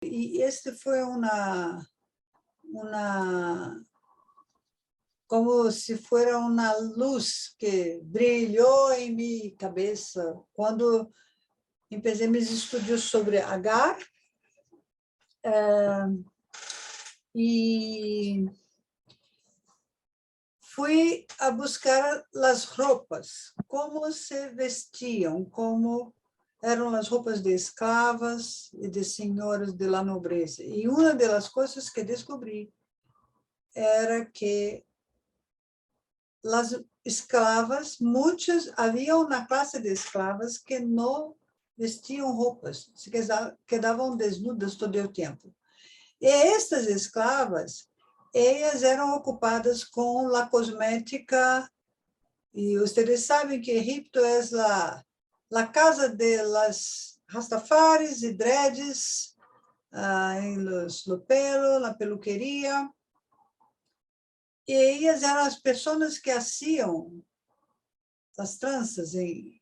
Y este fue como si fuera una luz que brilló en mi cabeza cuando empecé mis estudios sobre Agar. Y fui a buscar las ropas, cómo se vestían, cómo eram as roupas de escravas e de senhoras de la nobreza. E uma das coisas que descobri era que as escravas, muitas, havia uma classe de escravas que não vestiam roupas, se quedavam desnudas todo o tempo. E estas escravas, elas eram ocupadas com a cosmética, e vocês sabem que Egipto é a casa de las rastafaris e dreads, no pelo, na peluqueria. E elas eram as pessoas que faziam as tranças em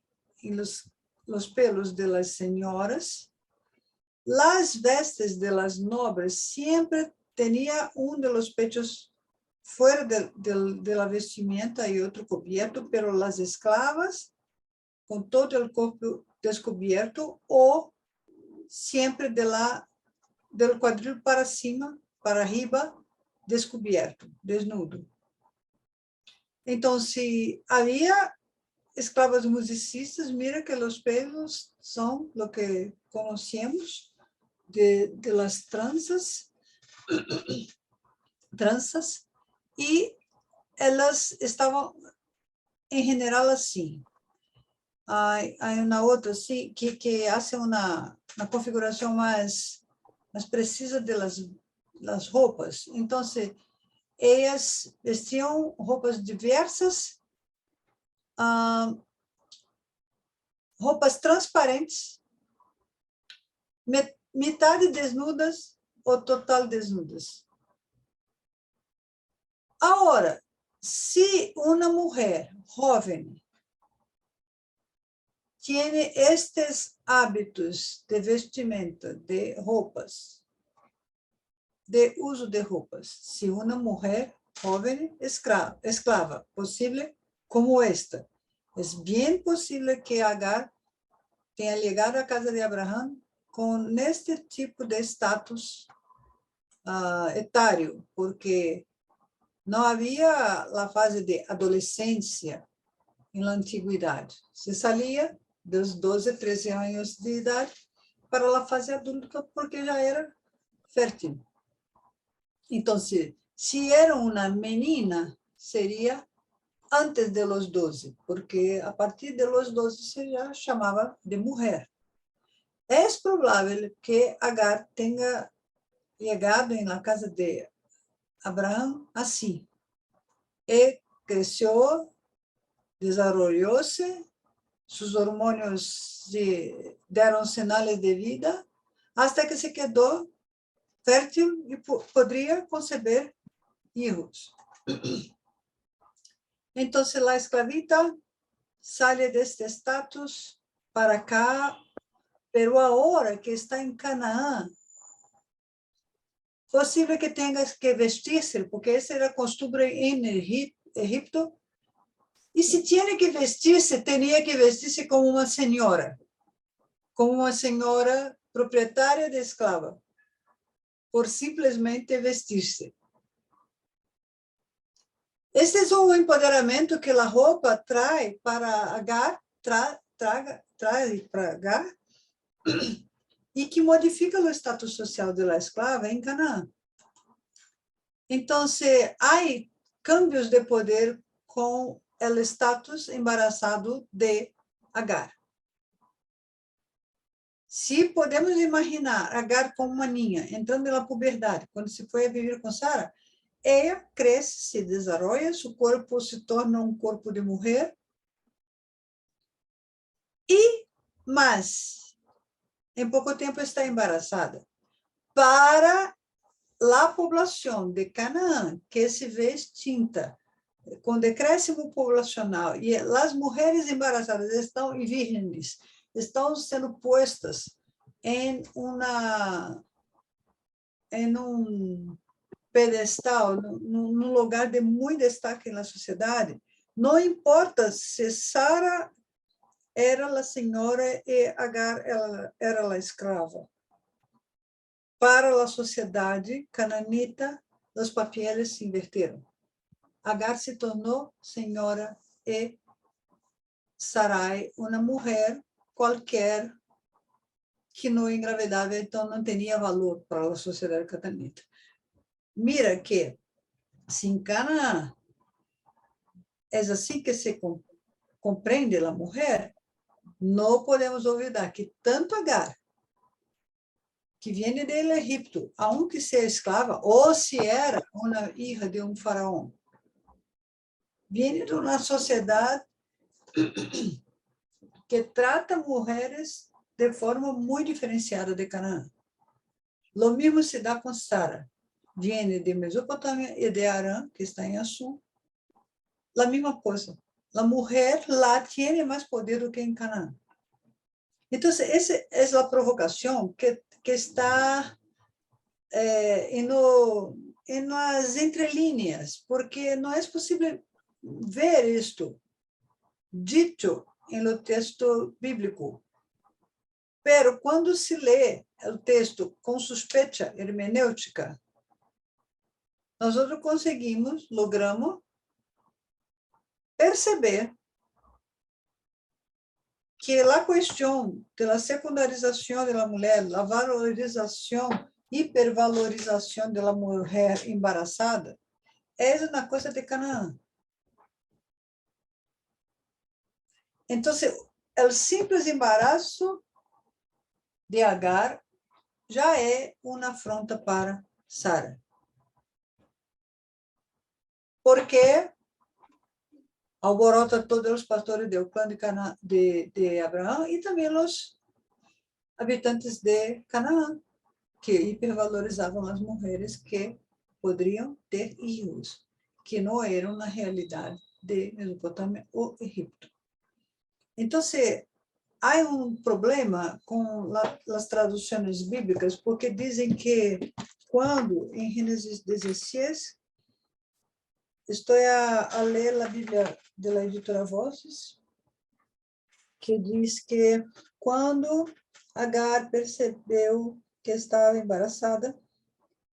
los pelos de las senhoras. Las vestes de las nobres siempre tenía de los pechos fuera de la vestimenta y otro cubierto, pero las esclavas con todo el cuerpo descubierto o siempre del quadril para cima, para arriba, descubierto, desnudo. Entonces, había esclavas musicistas, mira que los pelos son lo que conocemos de las tranzas, y elas estavam, em geral, assim. Há uma outra assim, que hace uma configuração mais precisa das roupas. Então, elas vestiam roupas diversas, roupas transparentes, metade desnudas ou total desnudas. Agora, se uma mulher jovem tem estes hábitos de vestimenta, de roupas, de uso de roupas, se uma mulher jovem esclava, possível como esta, é bem possível que Agar tenha chegado à casa de Abraão com este tipo de status etário, porque não havia a fase de adolescência na antiguidade. Se saía dos 12, 13 anos de idade para a fase adulta, porque já era fértil. Então, se era uma menina, seria antes de los 12, porque a partir de los 12 se já chamava de mulher. É provável que Agar tenha chegado na casa de Abraão assim. E cresceu, desarrollou-se, seus hormônios deram sinais de vida, até que se quedou fértil e poderia conceber filhos. Então, a esclavita sai deste status para cá, pero agora que está em Canaã, possível que tenha que vestir-se, porque essa era a costume em Egipto, e se tinha que vestir-se, teria que vestir-se como uma senhora proprietária de escrava, por simplesmente vestir-se. Este é um empoderamento que a roupa traz para Agar, traz para Agar, e que modifica o status social da escrava em Canaã. Então, há cambios de poder com o status embaraçado de Agar. Se podemos imaginar Agar como uma ninha, entrando na puberdade, quando se foi a viver com Sara, ela cresce, se desenvolve, seu corpo se torna um corpo de mulher, mas em pouco tempo está embaraçada. Para a população de Canaã, que se vê extinta, com decréscimo populacional, e as mulheres embaraçadas estão virgens, estão sendo postas em em um pedestal, num lugar de muito destaque na sociedade. Não importa se Sara era a senhora e Agar era a escrava. Para a sociedade cananita, os papéis se inverteram. Agar se tornou senhora e Sarai, uma mulher qualquer que não engravidava, então não tinha valor para a sociedade cananita. Mira que, se em Canaã é assim que se compreende a mulher, não podemos olvidar que tanto Agar, que vem do Egito, aunque seja escrava, ou se era uma filha de um faraó, vem de uma sociedade que trata mulheres de forma muito diferenciada de Canaã. Lo mesmo se dá com Sara. Vem de Mesopotâmia e de Arã, que está em Assur. A mesma coisa. A mulher lá tem mais poder do que em Canaã. Então, essa é a provocação que está nas entrelinhas, porque não é possível ver isto dito no texto bíblico. Pero quando se lê o texto com suspeita hermenêutica, nós logramos perceber que a questão da secundarização da mulher, a valorização, hipervalorização da mulher embaraçada, é uma coisa de Canaã. Então, o simples embaraço de Agar já é uma afronta para Sara. Porque alborota todos os pastores do clã de Abraão e também os habitantes de Canaã, que hipervalorizavam as mulheres que poderiam ter filhos, que não eram na realidade de Mesopotâmia ou Egipto. Então, há problema com as traduções bíblicas, porque dizem que quando, em Gênesis 16, estou a ler a Bíblia da editora Vozes, que diz que quando Agar percebeu que estava embaraçada,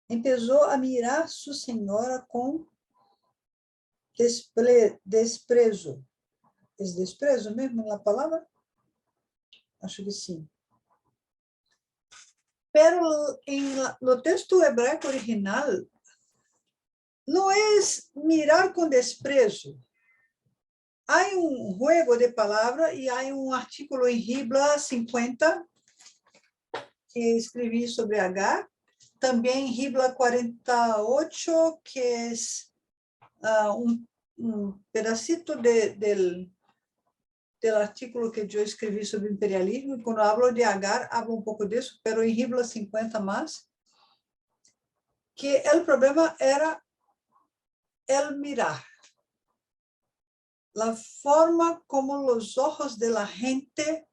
começou a mirar sua senhora com desprezo. É desprezo mesmo na palavra? Acho que sim. Pero no texto hebraico original, não é mirar com desprezo. Há juego de palavra e há artículo em Ribla 50 que escrevi sobre Agar, também em Ribla 48, que é pedacito do artículo que eu escrevi sobre imperialismo, e quando hablo de Agar, hablo pouco disso, pero em Ribla 50 mais, que o problema era el mirar. La forma como os ojos de la gente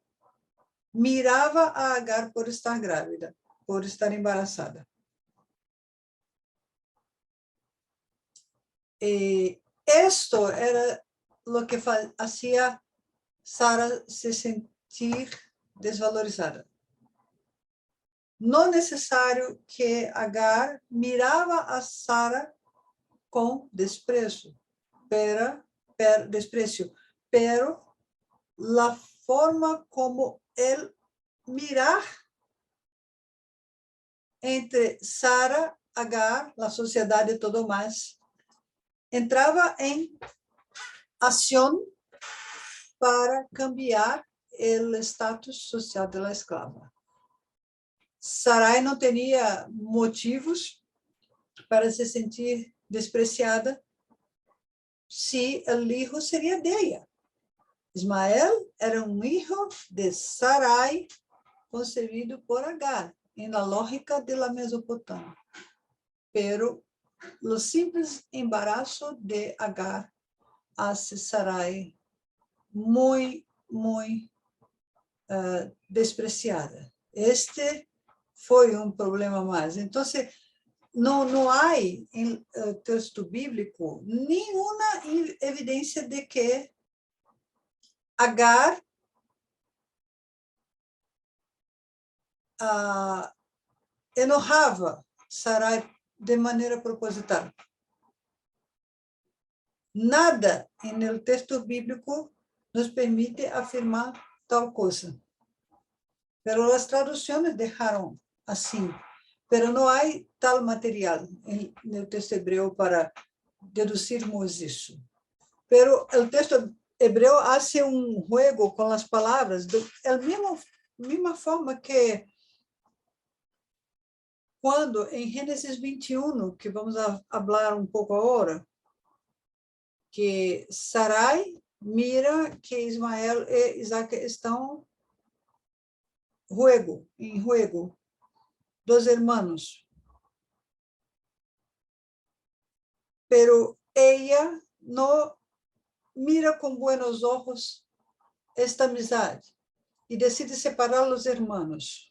mirava a Agar por estar grávida, por estar embarazada. E esto era lo que hacía Sara se sentir desvalorizada. Não necessário que Agar mirava a Sara com desprezo, pero a forma como ele mirar entre Sara, Agar, a sociedade e tudo mais, entrava em ação para cambiar o status social da escrava. Sarai não tinha motivos para se sentir despreciada se o filho seria dela. Ismael era filho de Sarai, concebido por Agar, na lógica da Mesopotâmia. Pero o simples embaraço de Agar hace Sarai muito despreciada. Este foi problema mais. Então, não há em texto bíblico nenhuma evidência de que Agar enojava Sarai de maneira proposital. Nada no texto bíblico nos permite afirmar tal cosa. Pero as traduções deixaram assim. Pero não há tal material no texto hebreu para deduzirmos isso. Pero o texto hebreu hace juego com as palavras, mesma forma que quando, em Gênesis 21, que vamos falar pouco agora, que Sarai mira que Ismael e Isaac estão em juego, dos hermanos. Pero ella não mira com buenos ojos esta amizade e decide separar os hermanos.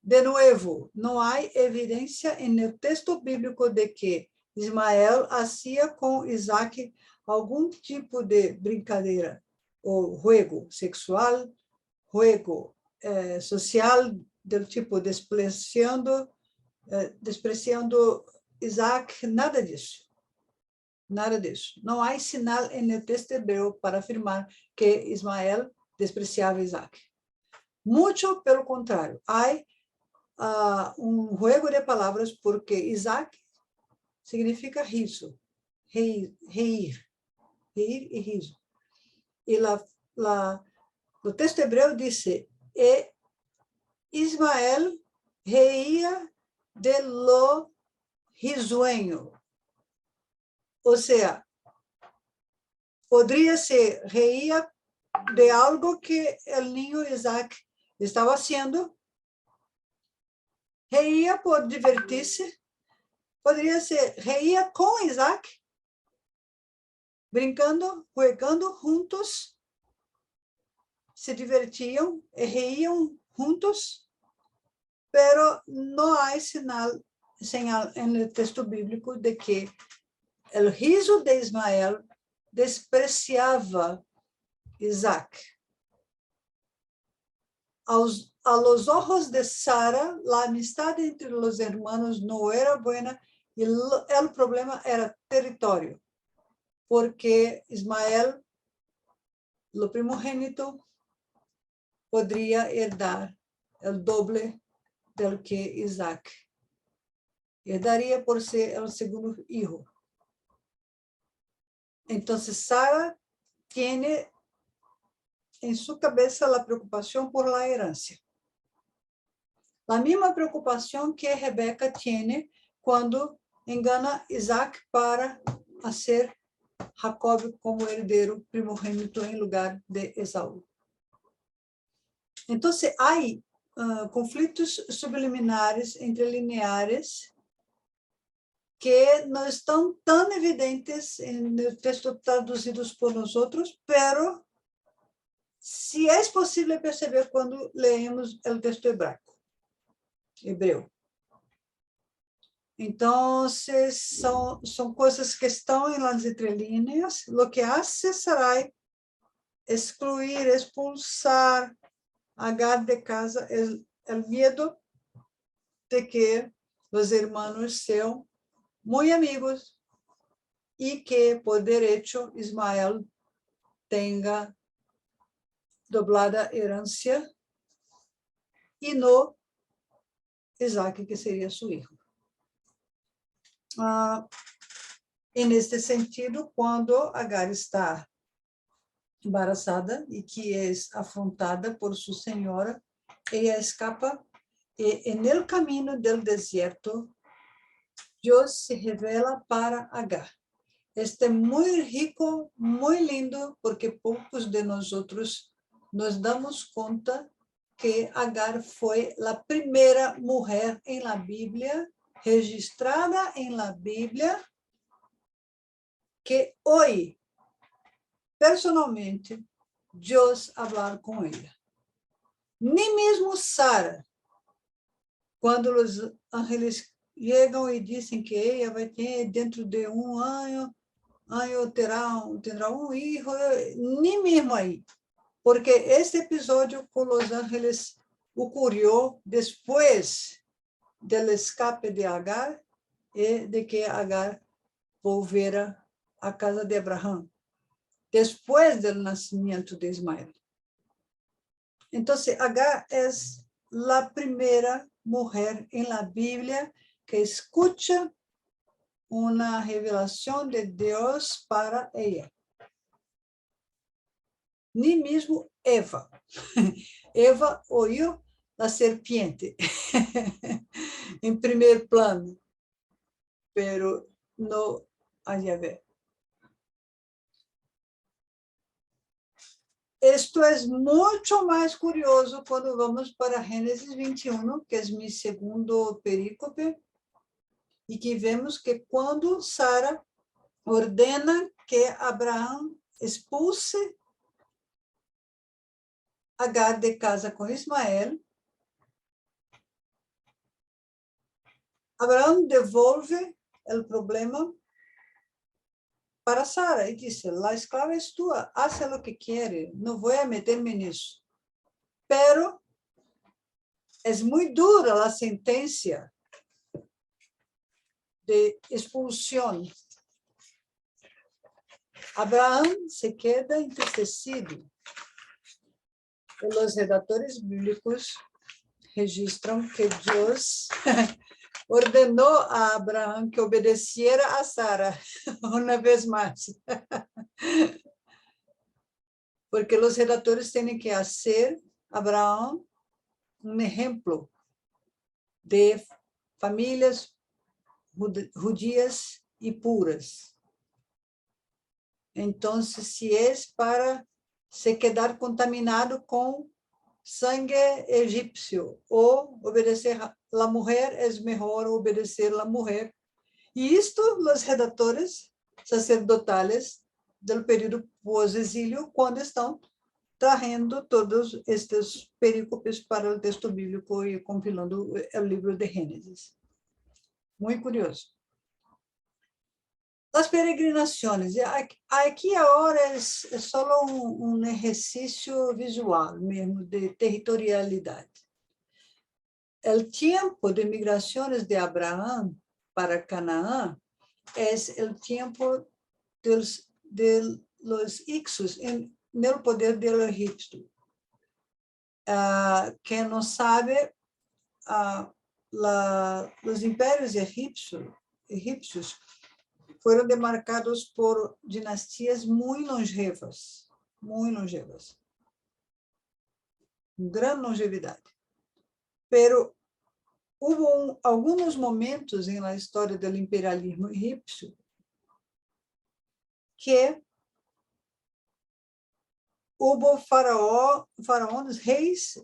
De novo, não há evidência no texto bíblico de que Ismael hacía com Isaac algum tipo de brincadeira ou juego sexual, juego social, do tipo despreciando Isaac, nada disso. Nada disso. Não há sinal no texto hebreu para afirmar que Ismael despreciava Isaac. Muito pelo contrário, há juego de palavras porque Isaac significa riso, reír e riso. E o texto hebreu diz: e Ismael reía de lo risueño. Ou seja, poderia ser reía de algo que o niño Isaac estava haciendo, reía por divertir-se, poderia ser reía com Isaac, brincando, jogando juntos, se divertiam e riam juntos, pero não há sinal no texto bíblico de que o riso de Ismael despreciava Isaac. A los ojos de Sara, a amistade entre os hermanos não era buena e o problema era território, porque Ismael, o primogênito, poderia herdar o doble do que Isaac. Herdaria por ser o segundo hijo. Então, Sara tiene en su cabeza la preocupación por la herencia. La misma preocupación que Rebeca tiene cuando engana a Isaac para hacer Jacob como herdeiro primogênito em lugar de Esaú. Então, há conflitos subliminares entre lineares que não estão tão evidentes no texto traduzidos por nós outros, pero se é possível perceber quando leemos o texto hebreu. Então, são coisas que estão em las entrelinhas. O que hace Sarai excluir, expulsar Agar de casa é o medo de que os irmãos sejam muito amigos e que, por direito, Ismael tenha doblada herança e no Isaac, que seria seu filho. E neste sentido, quando Agar está embarazada e que é afrontada por sua senhora, ela escapa e no caminho do deserto, Deus se revela para Agar. Este é muito rico, muito lindo, porque poucos de nós outros nos damos conta que Agar foi a primeira mulher em la Bíblia, registrada em la Bíblia, que hoje, personalmente, Deus falar com ela. Nem mesmo Sara, quando os ángeles chegam e dizem que ela vai ter dentro de um ano terá um filho, nem mesmo aí, porque este episódio com os ángeles ocorreu depois do escape de Agar e de que Agar volvera à casa de Abraão, depois do nascimento de Ismael. Então, Agar é a primeira mulher em la Bíblia que escuta uma revelação de Deus para ela. Nem mesmo Eva. Eva ouviu a serpiente em primeiro plano, pero não a Yahvé. Isto é muito mais curioso quando vamos para Gênesis 21, que é meu segundo perícope, e que vemos que quando Sara ordena que Abraão expulse Agar de casa com Ismael, Abraão devolve o problema para Sara e disse: a escrava é tua, haz o que quieres, não vou meter-me nisso. Pero é muito dura a sentença de expulsão. Abraão se queda entristecido. Os redatores bíblicos registram que Deus ordenou a Abraão que obedeciera a Sara, uma vez mais. Porque os redatores têm que fazer Abraão um exemplo de famílias judias e puras. Então, se é para se quedar contaminado com sangue egípcio ou obedecer a mulher, é melhor obedecer a mulher. E isto, os redatores sacerdotales do período pós-exílio, quando estão trazendo todos estes perícopes para o texto bíblico e compilando o livro de Gênesis. Muito curioso. As peregrinações, aqui agora é só um exercício visual mesmo, de territorialidade. O tempo de migrações de Abraão para Canaã é o tempo de los Ixos no poder do Egito. Quem não sabe, os impérios egípcios foram demarcados por dinastias muito longevas, grande longevidade. Pero houve alguns momentos na história do imperialismo egípcio que houve faraós, reis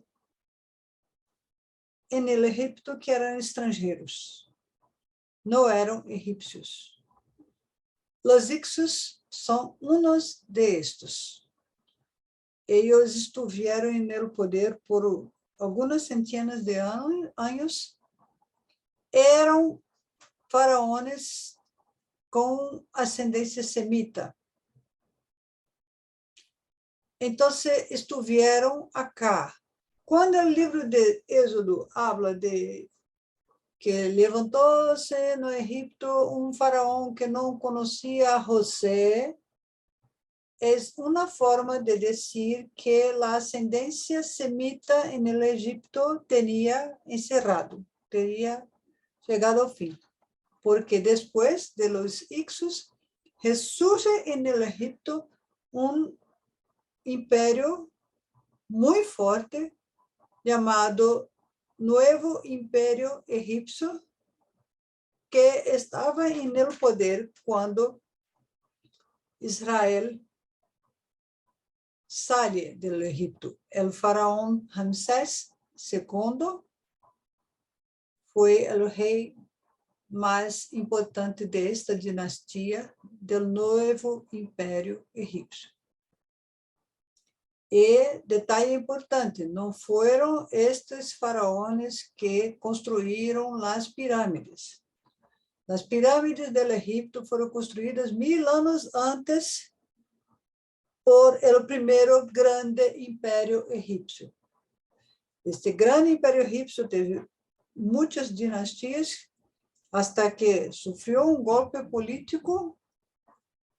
no Egito que eram estrangeiros, não eram egípcios. Os Ixos são uns de estes. Eles estiveram no poder por algumas centenas de anos. Eram faraós com ascendência semita. Então, estiveram acá. Quando o livro de Êxodo habla de que levantou-se no Egito um faraó que não conhecia José, é uma forma de dizer que a ascendência semita no Egito teria encerrado, teria chegado ao fim. Porque depois de los Ixos, ressurge no Egito um império muito forte, chamado Nuevo Império Egípcio, que estava no poder quando Israel sai do Egito. O faraó Ramsés II foi o rei mais importante desta dinastia do Novo Império Egípcio. E, detalhe importante, não foram estes faraós que construíram as pirâmides. As pirâmides do Egito foram construídas 1000 anos antes por el primeiro grande império egípcio. Este grande império egípcio teve muitas dinastias, hasta que sofreu um golpe político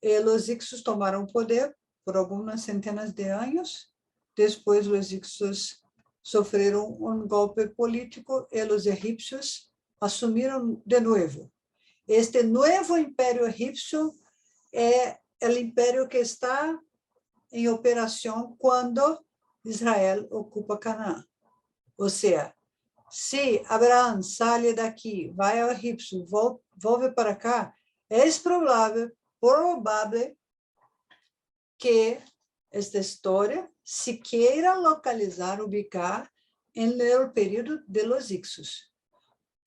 e os egípcios tomaram o poder por algumas centenas de anos. Depois, os egípcios sofreram um golpe político e os egípcios assumiram de novo. Este novo império egípcio é o império que está em operação quando Israel ocupa Canaã. Ou seja, se Abraão sai daqui, vai ao Egito, volta para cá, é provável que esta história se queira localizar, ubicar no período de los Ixos.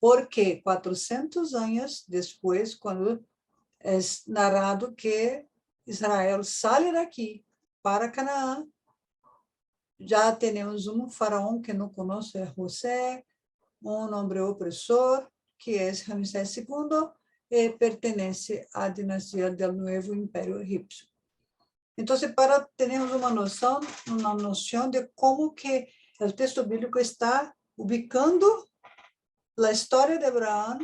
Porque 400 anos depois, quando é narrado que Israel sai daqui para Canaã, já temos um faraó que não conhece José, um homem opressor, que é Ramsés II, e pertence à dinastia do novo Império Egípcio. Então, para termos uma noção de como que o texto bíblico está ubicando a história de Abraão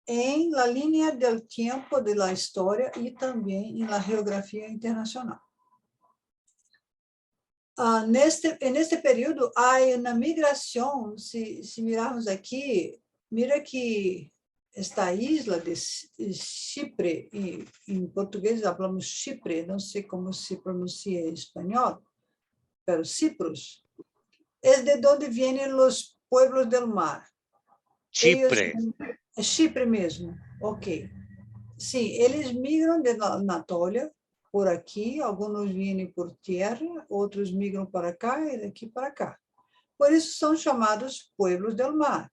em la linha do tempo da história e também na geografia internacional. Neste período, há uma migração, se mirarmos aqui, mira que esta isla de Chipre, em português falamos Chipre, não sei como se pronuncia em espanhol, mas Cipros, é de onde vêm os pueblos do mar. Chipre. É Chipre mesmo, ok. Sim, eles migram de Anatólia, por aqui, alguns vêm por terra, outros migram para cá e daqui para cá. Por isso são chamados pueblos do mar.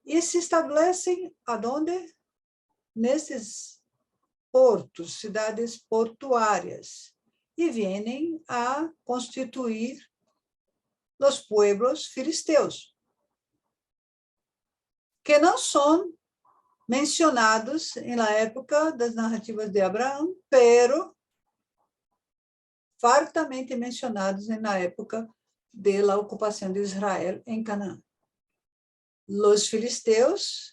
E se estabelecem aonde? Nesses portos, cidades portuárias, e vêm a constituir os pueblos filisteus, que não são mencionados na época das narrativas de Abraão, pero fartamente mencionados na época da ocupação de Israel em Canaã. Os filisteus,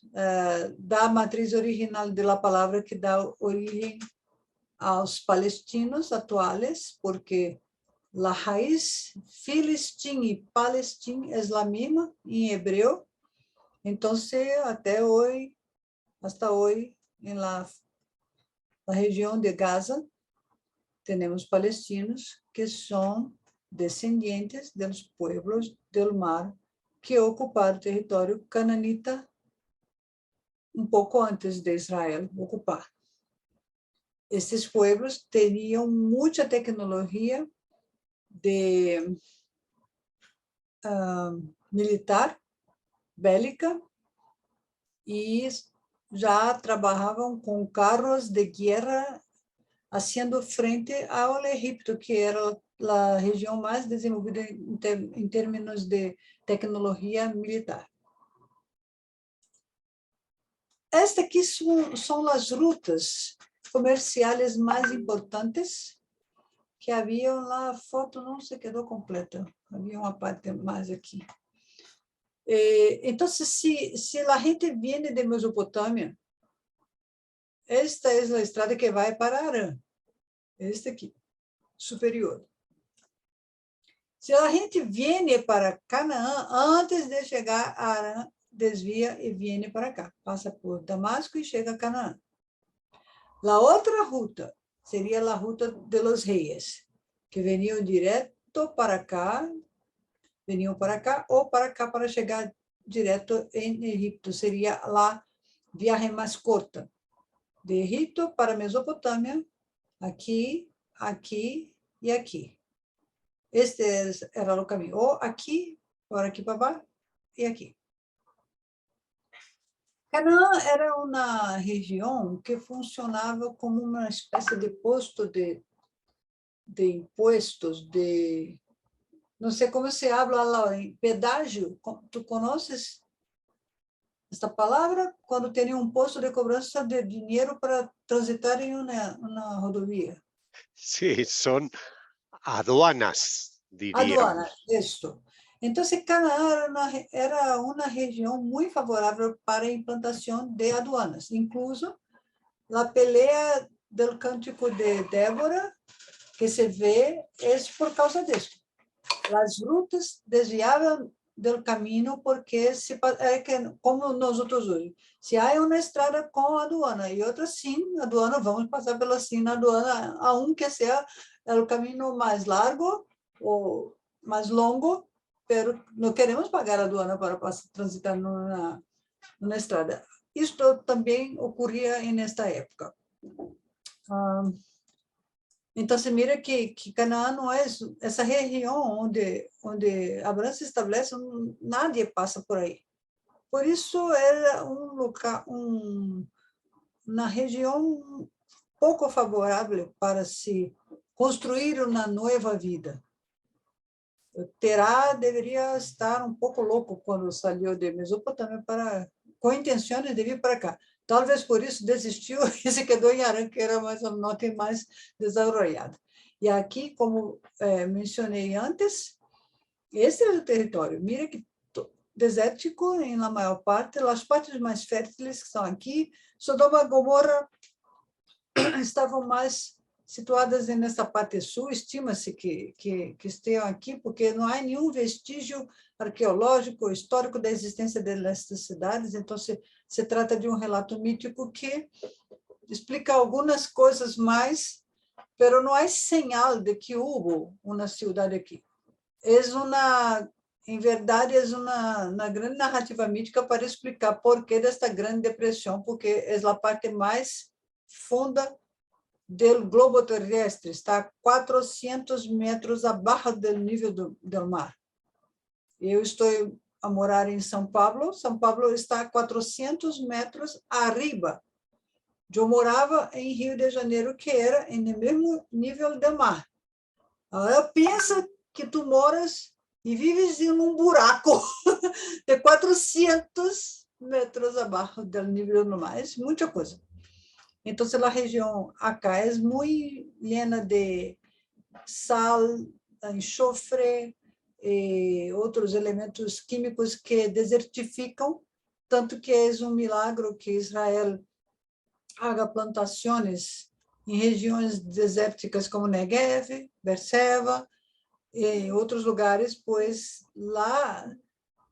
da matriz original da palavra que dá origem aos palestinos atuais, porque a raiz filistim e palestim é a mesma em hebreu. Então, hasta hoje, na região de Gaza, temos palestinos que são descendentes dos pueblos do mar que ocuparam o território cananita pouco antes de Israel ocupar. Esses pueblos teriam muita tecnologia de militar, bélica, e já trabalhavam com carros de guerra, fazendo frente ao Egito, que era a região mais desenvolvida em termos de tecnologia militar. Estas aqui são as rutas comerciais mais importantes que haviam lá. A foto não se quedou completa, havia uma parte mais aqui. Então, se a gente vem de Mesopotâmia, esta é a estrada que vai para Arã, esta aqui, superior. Se a gente vem para Canaã, antes de chegar a Arã, desvia e vem para cá, passa por Damasco e chega a Canaã. A outra ruta seria a ruta de los reis, que veniam direto para cá, ou para cá para chegar direto em Egito. Seria a viagem mais curta, de Egito para Mesopotâmia, aqui, aqui e aqui. Este era o caminho, ou aqui para baixo e aqui. Canaã era uma região que funcionava como uma espécie de posto de de impuestos, no sé cómo se habla, Laura, pedágio. ¿Tú conoces esta palabra? Cuando tiene un puesto de cobranza de dinero para transitar en una rodovía. Sí, son aduanas, Aduana, diríamos. esto. Entonces, Canaã era una región muy favorable para implantación de aduanas. Incluso la pelea del cántico de Débora, que se ve, es por causa de esto. Las rutas desviaban del camino porque como nosotros hoy, si hay una estrada con aduana y otra sin aduana, vamos pasar pela sin aduana, aunque sea el camino más largo o más longo, pero no queremos pagar aduana para transitar en una estrada. Esto también ocurría en esta época. Então, se mira que Canaã não é essa região onde Abraão se estabelece, nadie passa por aí. Por isso, era uma região pouco favorável para se construir uma nova vida. Terá deveria estar pouco louco quando saiu de Mesopotâmia com intenções de vir para cá. Talvez por isso desistiu e se quedou em Harã, que era mais ao norte e mais desenvolvida. E aqui, como mencionei antes, esse é o território. Mira que desértico, em la maior parte, as partes mais férteis que estão aqui, Sodoma e Gomorra estavam mais situadas nessa parte sul, estima-se que estejam aqui, porque não há nenhum vestígio arqueológico, histórico da existência destas cidades, então se trata de um relato mítico que explica algumas coisas mais, mas não há sinal de que houve uma cidade aqui. Em verdade, é uma grande narrativa mítica para explicar por que desta grande depressão, porque é a parte mais funda do globo terrestre, está a 400 metros abaixo do nível do mar. Eu estou a morar em São Paulo está a 400 metros arriba. Eu morava em Rio de Janeiro, que era no mesmo nível do mar. Agora, pensa que tu moras e vives em um buraco de 400 metros abaixo do nível do mar. É muita coisa. Então, a região acá é muito llena de sal, enxofre, e outros elementos químicos que desertificam, tanto que é um milagre que Israel haga plantações em regiões desérticas como Negev, Berseba, e outros lugares, pois lá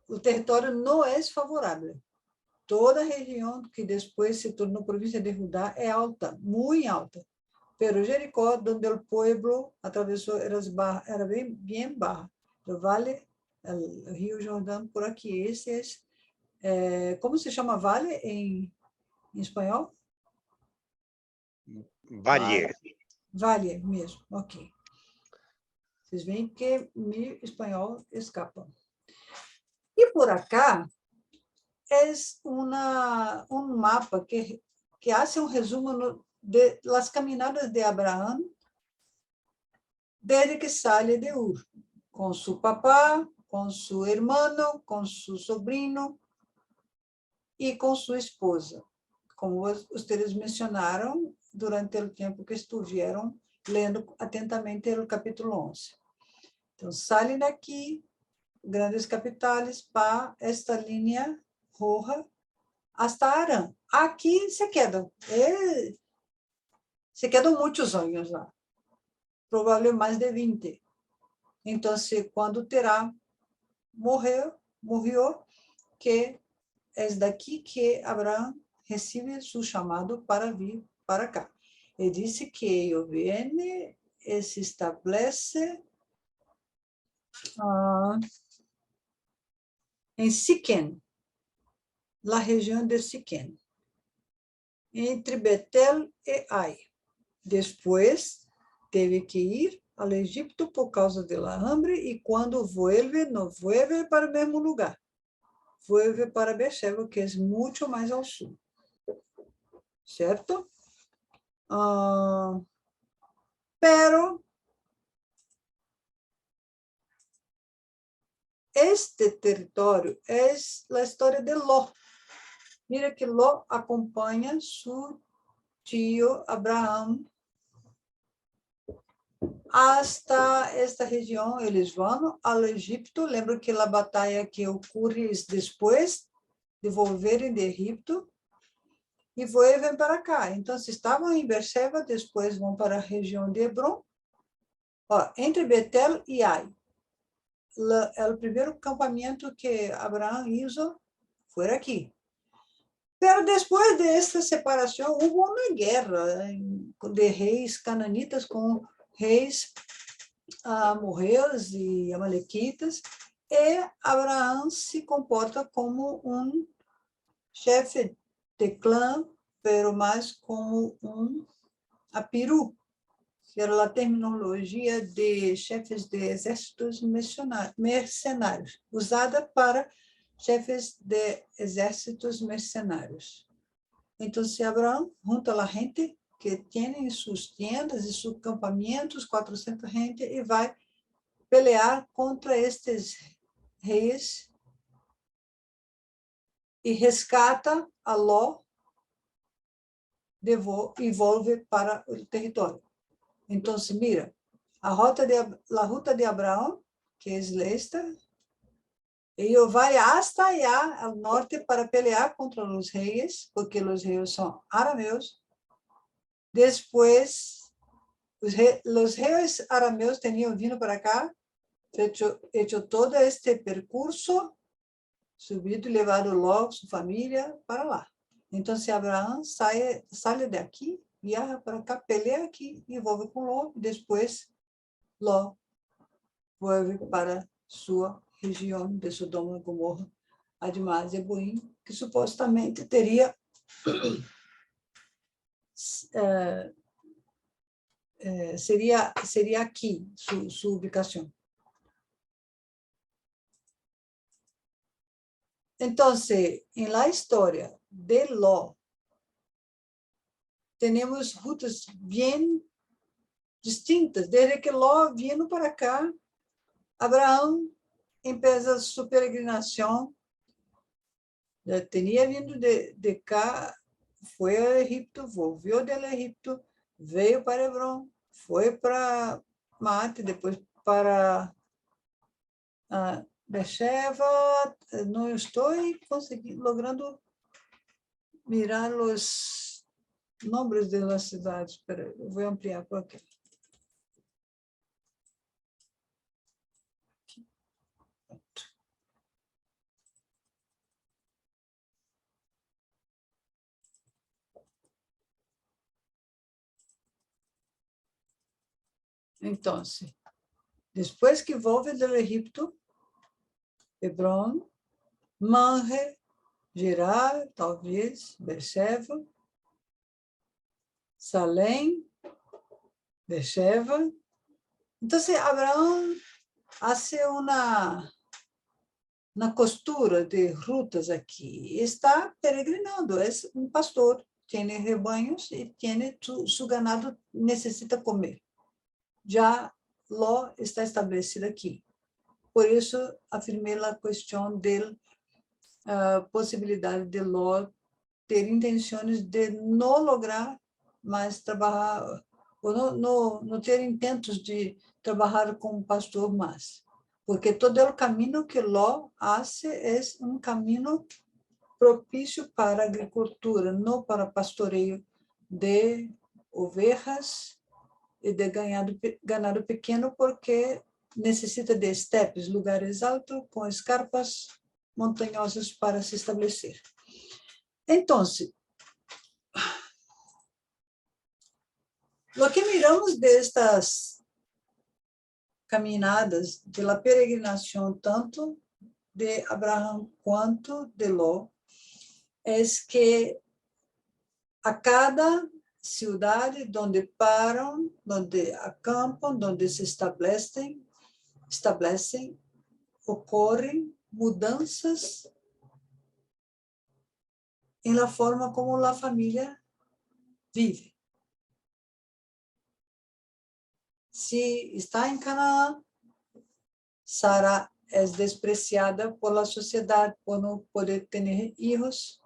o território não é favorável. Toda a região que depois se tornou província de Judá é alta, muito alta. Pero Jericó, onde o pueblo atravessou, era bem baja. O vale, o Rio Jordão, por aqui. Esse como se chama vale em espanhol? Valle. Vale mesmo, ok. Vocês veem que meu espanhol escapa. E por acá, é um mapa que faz resumo de las caminadas de Abraham desde que sale de Ur, com seu papá, com seu irmão, com seu sobrinho e com sua esposa, como vocês mencionaram durante o tempo que estiveram lendo atentamente o capítulo 11. Então, saem daqui, grandes capitais, para esta linha roja, hasta Harã. Aqui se quedam. Se quedam muitos anos lá. Provavelmente mais de 20. Então, quando Terá morreu, que é daqui que Abraão recebe seu chamado para vir para cá. Ele disse que ele vem e se estabelece em Siquém, na região de Siquém, entre Betel e Ai. Depois, teve que ir ao Egito por causa da hambre e quando vuelve, não vuelve para o mesmo lugar. Vuelve para Beersheba, que é muito mais ao sul. Certo? Pero este território é a história de Ló. Mira que Ló acompanha seu tio Abraão hasta esta região. Eles vão ao Egito. Lembro que a batalha que ocorre depois de volverem de Egito e vêm para cá. Então, se estavam em Berseba, depois vão para a região de Hebron. Entre Betel e Ai. O primeiro campamento que Abraão hizo foi aqui. Mas depois dessa separação, houve uma guerra de reis cananitas com reis amorreus e amalequitas, e Abraão se comporta como um chefe de clã, pero mais como um apiru, que era a terminologia de chefes de exércitos mercenários, usada para chefes de exércitos mercenários. Então, Abraão junta a gente que tem suas tendas e seus campamentos, 400 gente, e vai pelear contra estes reis e rescata a Ló e volve para o território. Então, mira, a ruta de Abraão, que é esta, e vai hasta allá ao norte para pelear contra os reis, porque os reis são arameus. Depois, os reis arameus tinham vindo para cá, feito todo este percurso, subido e levado logo sua família para lá. Então, se Abraão sai daqui, viaja para cá, peleia aqui e volta com Ló. Depois, Ló volta para sua região de Sodoma e Gomorra, Admá, Zeboim, que supostamente teria seria aqui sua ubicação. Então, em la história de Ló, temos rutas bem distintas. Desde que Ló vindo para cá, Abraão começa sua peregrinação. Já tinha vindo de cá, foi ao Egito, voltou do Egito, veio para Hebron, foi para Mate, depois para Beersheba. Não estou logrando mirar os nomes das cidades. Espera, eu vou ampliar por aqui. Então, depois que volve do Egito, Hebron, Manre, Gerar, talvez, Beersheba, Salém, Beersheba. Então, Abraão faz uma costura de rutas aqui. Está peregrinando, é um pastor, tem rebanhos e tem seu ganado necessita comer. Já Ló está estabelecido aqui. Por isso, afirmei a questão da possibilidade de Ló ter intenções de não lograr mais trabalhar, ou não ter intentos de trabalhar como pastor mais. Porque todo o caminho que Ló faz é um caminho propício para a agricultura, não para pastoreio de ovelhas e de ganado pequeno, porque necessita de estepes, lugares altos, com escarpas montanhosas para se estabelecer. Então, o que miramos destas caminadas, da peregrinação, tanto de Abraão quanto de Ló, é que a cada cidade onde param, onde acampam, onde se estabelecem, ocorrem mudanças na forma como a família vive. Se está em Canaã, Sara é despreciada por la sociedade por não poder ter hijos.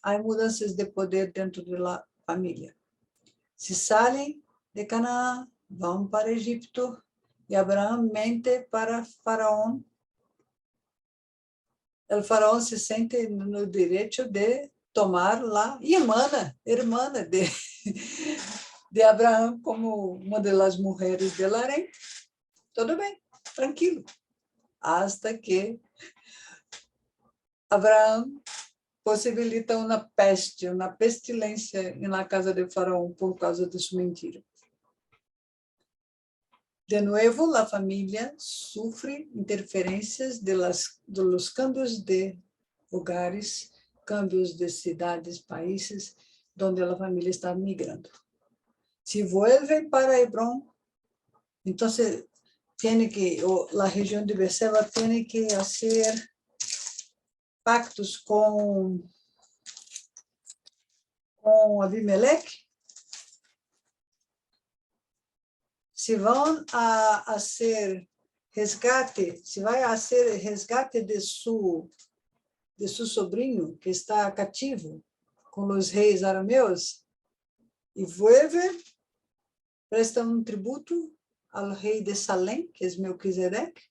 Há mudanças de poder dentro da família. Se saem de Canaã, vão para Egipto, e Abraão mente para Faraó. O Faraó se sente no direito de tomar lá, irmã de Abraão como uma das mulheres de harém. Tudo bem, tranquilo. Hasta que Abraão possibilita uma peste, uma pestilência na casa de Faraó por causa de sua mentira. De novo, a família sofre interferências de los cambios de lugares, cambios de cidades, países, onde a família está migrando. Se vuelve para Hebrón, então a região de Berseba tem que fazer pactos com Abimeleque. Se vão a fazer resgate, se vai fazer resgate de seu sobrinho, que está cativo com os reis arameus, e vuelve, presta um tributo ao rei de Salém, que é Melquisedeque,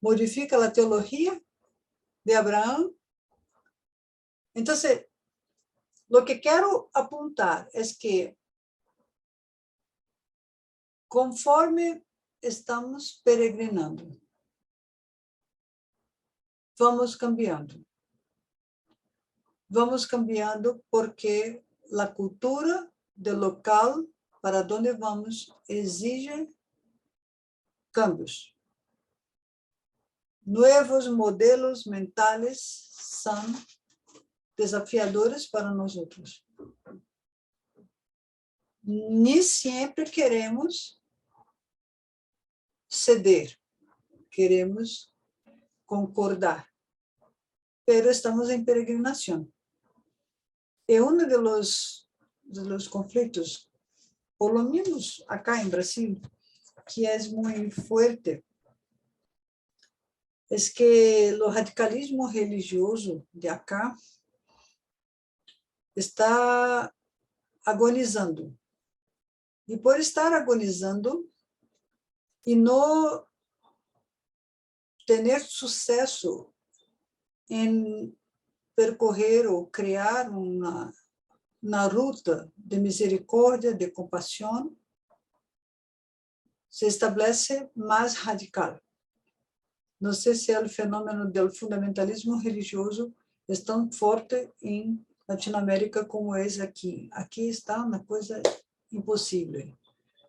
modifica a teologia de Abraão. Então, o que quero apontar é que, conforme estamos peregrinando, vamos cambiando. Vamos cambiando porque a cultura do local para onde vamos exige cambios. Novos modelos mentais são desafiadores para nós outros. Nem sempre queremos ceder, queremos concordar, pero estamos em peregrinação. E um dos conflitos, por lo menos acá em Brasil, que é muito forte, é que o radicalismo religioso de acá está agonizando. E por estar agonizando e não ter sucesso em percorrer ou criar uma ruta de misericórdia, de compaixão, se estabelece mais radical. Não sei se o fenômeno do fundamentalismo religioso é tão forte em Latinoamérica como é aqui. Aqui está uma coisa impossível.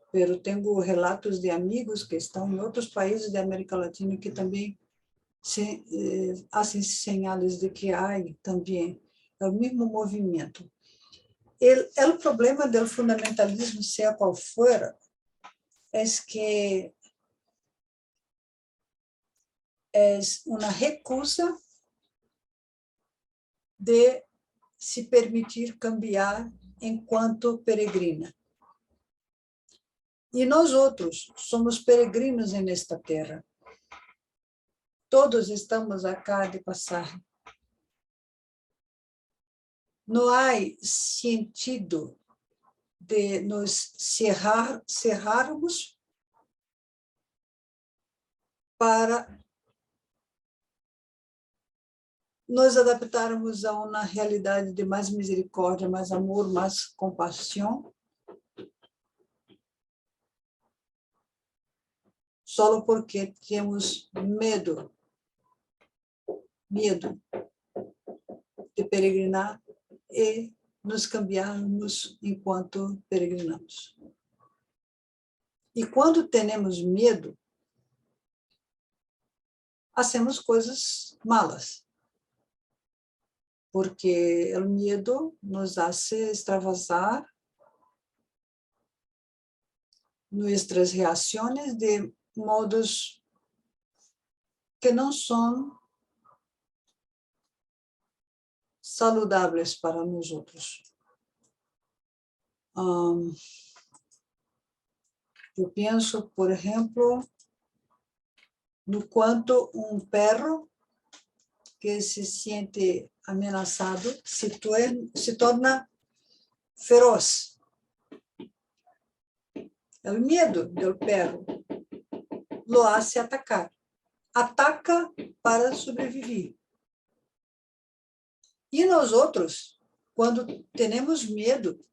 Pero tenho relatos de amigos que estão em outros países da América Latina que também fazem sinais de que há também o mesmo movimento. O problema do fundamentalismo, seja qual for, é que é uma recusa de se permitir cambiar enquanto peregrina. E nós outros somos peregrinos nesta terra. Todos estamos acá de passagem. Não há sentido de nos cerrarmos para nos adaptarmos a uma realidade de mais misericórdia, mais amor, mais compaixão, só porque temos medo de peregrinar e nos cambiarmos enquanto peregrinamos. E quando temos medo, fazemos coisas malas, porque o medo nos hace extravasar nossas reações de modos que não são saludáveis para nós outros. Eu penso, por exemplo, no quanto um perro que se sente ameaçado se torna feroz. O medo do perro lo hace atacar. Ataca para sobreviver. E nós outros, quando temos medo,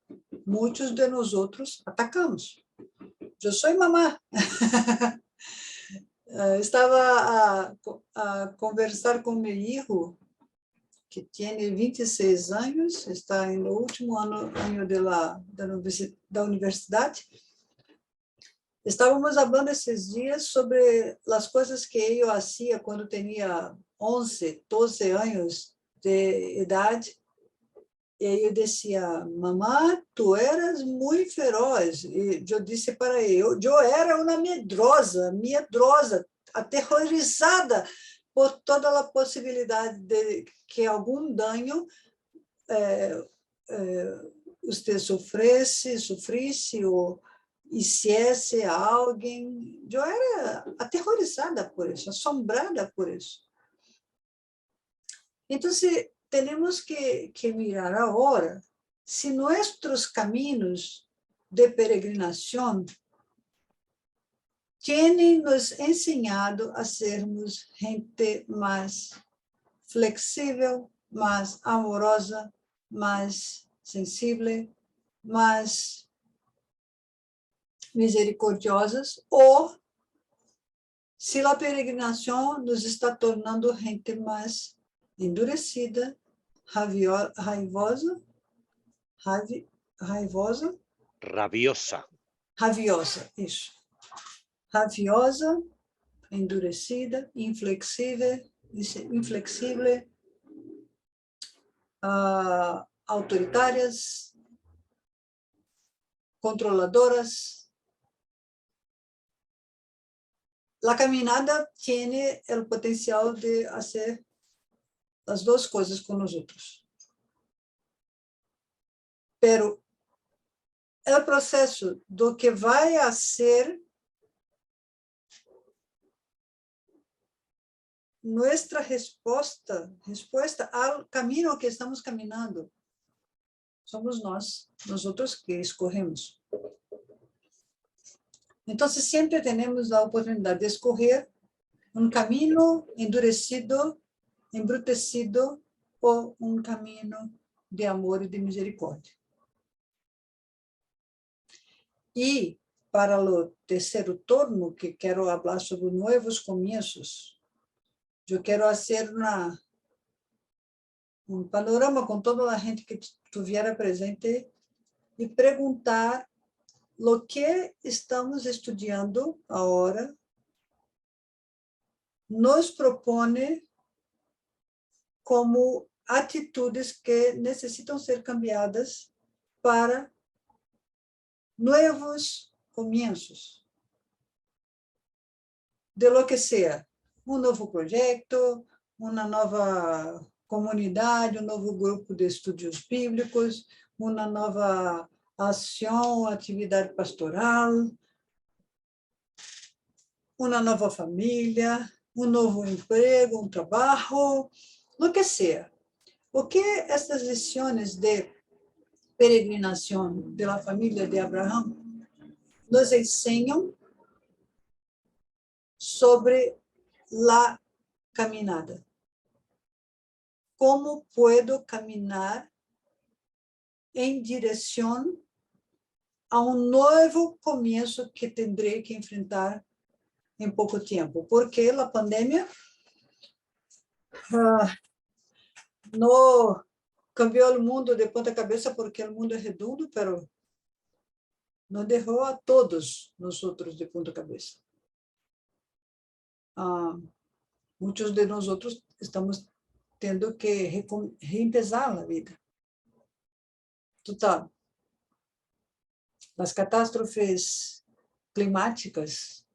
muitos de nós outros atacamos. Eu sou mamã. Estava a conversar com meu filho, que tem 26 anos, está no último ano da universidade. Estávamos falando esses dias sobre as coisas que eu fazia quando tinha 11, 12 anos de idade. E eu dizia, mamãe, tu eras muito feroz. E eu disse para ele, eu era uma medrosa, aterrorizada por toda a possibilidade de que algum dano você sofresse ou hicesse a alguém. Eu era aterrorizada por isso, assombrada por isso. Então, temos que mirar agora se nossos caminhos de peregrinação têm nos ensinado a sermos gente mais flexível, mais amorosa, mais sensível, mais misericordiosas, ou se a peregrinação nos está tornando gente mais endurecida, raivosa, rabiosa, isso. Rabiosa, endurecida, inflexível, autoritárias, controladoras. A caminhada tem o potencial de fazer as duas coisas com nós outros. Pero o processo do que vai a ser nossa resposta ao caminho que estamos caminhando, somos nós outros que escorremos. Então, sempre temos a oportunidade de escolher um caminho endurecido, embrutecido, ou um caminho de amor e de misericórdia. E, para o terceiro turno, que quero falar sobre novos começos, eu quero fazer um panorama com toda a gente que estiver presente e perguntar o que estamos estudando agora nos propõe como atitudes que necessitam ser cambiadas para novos começos, de lo que seja, um novo projeto, uma nova comunidade, um novo grupo de estudos bíblicos, uma nova ação, atividade pastoral, uma nova família, um novo emprego, um trabalho, o que seja. O que essas lições de peregrinação da família de Abraão nos ensinam sobre a caminhada? Como puedo caminhar em direção a um novo começo que terei que enfrentar em pouco tempo? Porque a pandemia não cambiou o mundo de ponta cabeça, porque o mundo é redondo, mas não deixou a todos nós outros de ponta cabeça. Muitos de nós outros estamos tendo que reempezar a vida. Total. As catástrofes climáticas,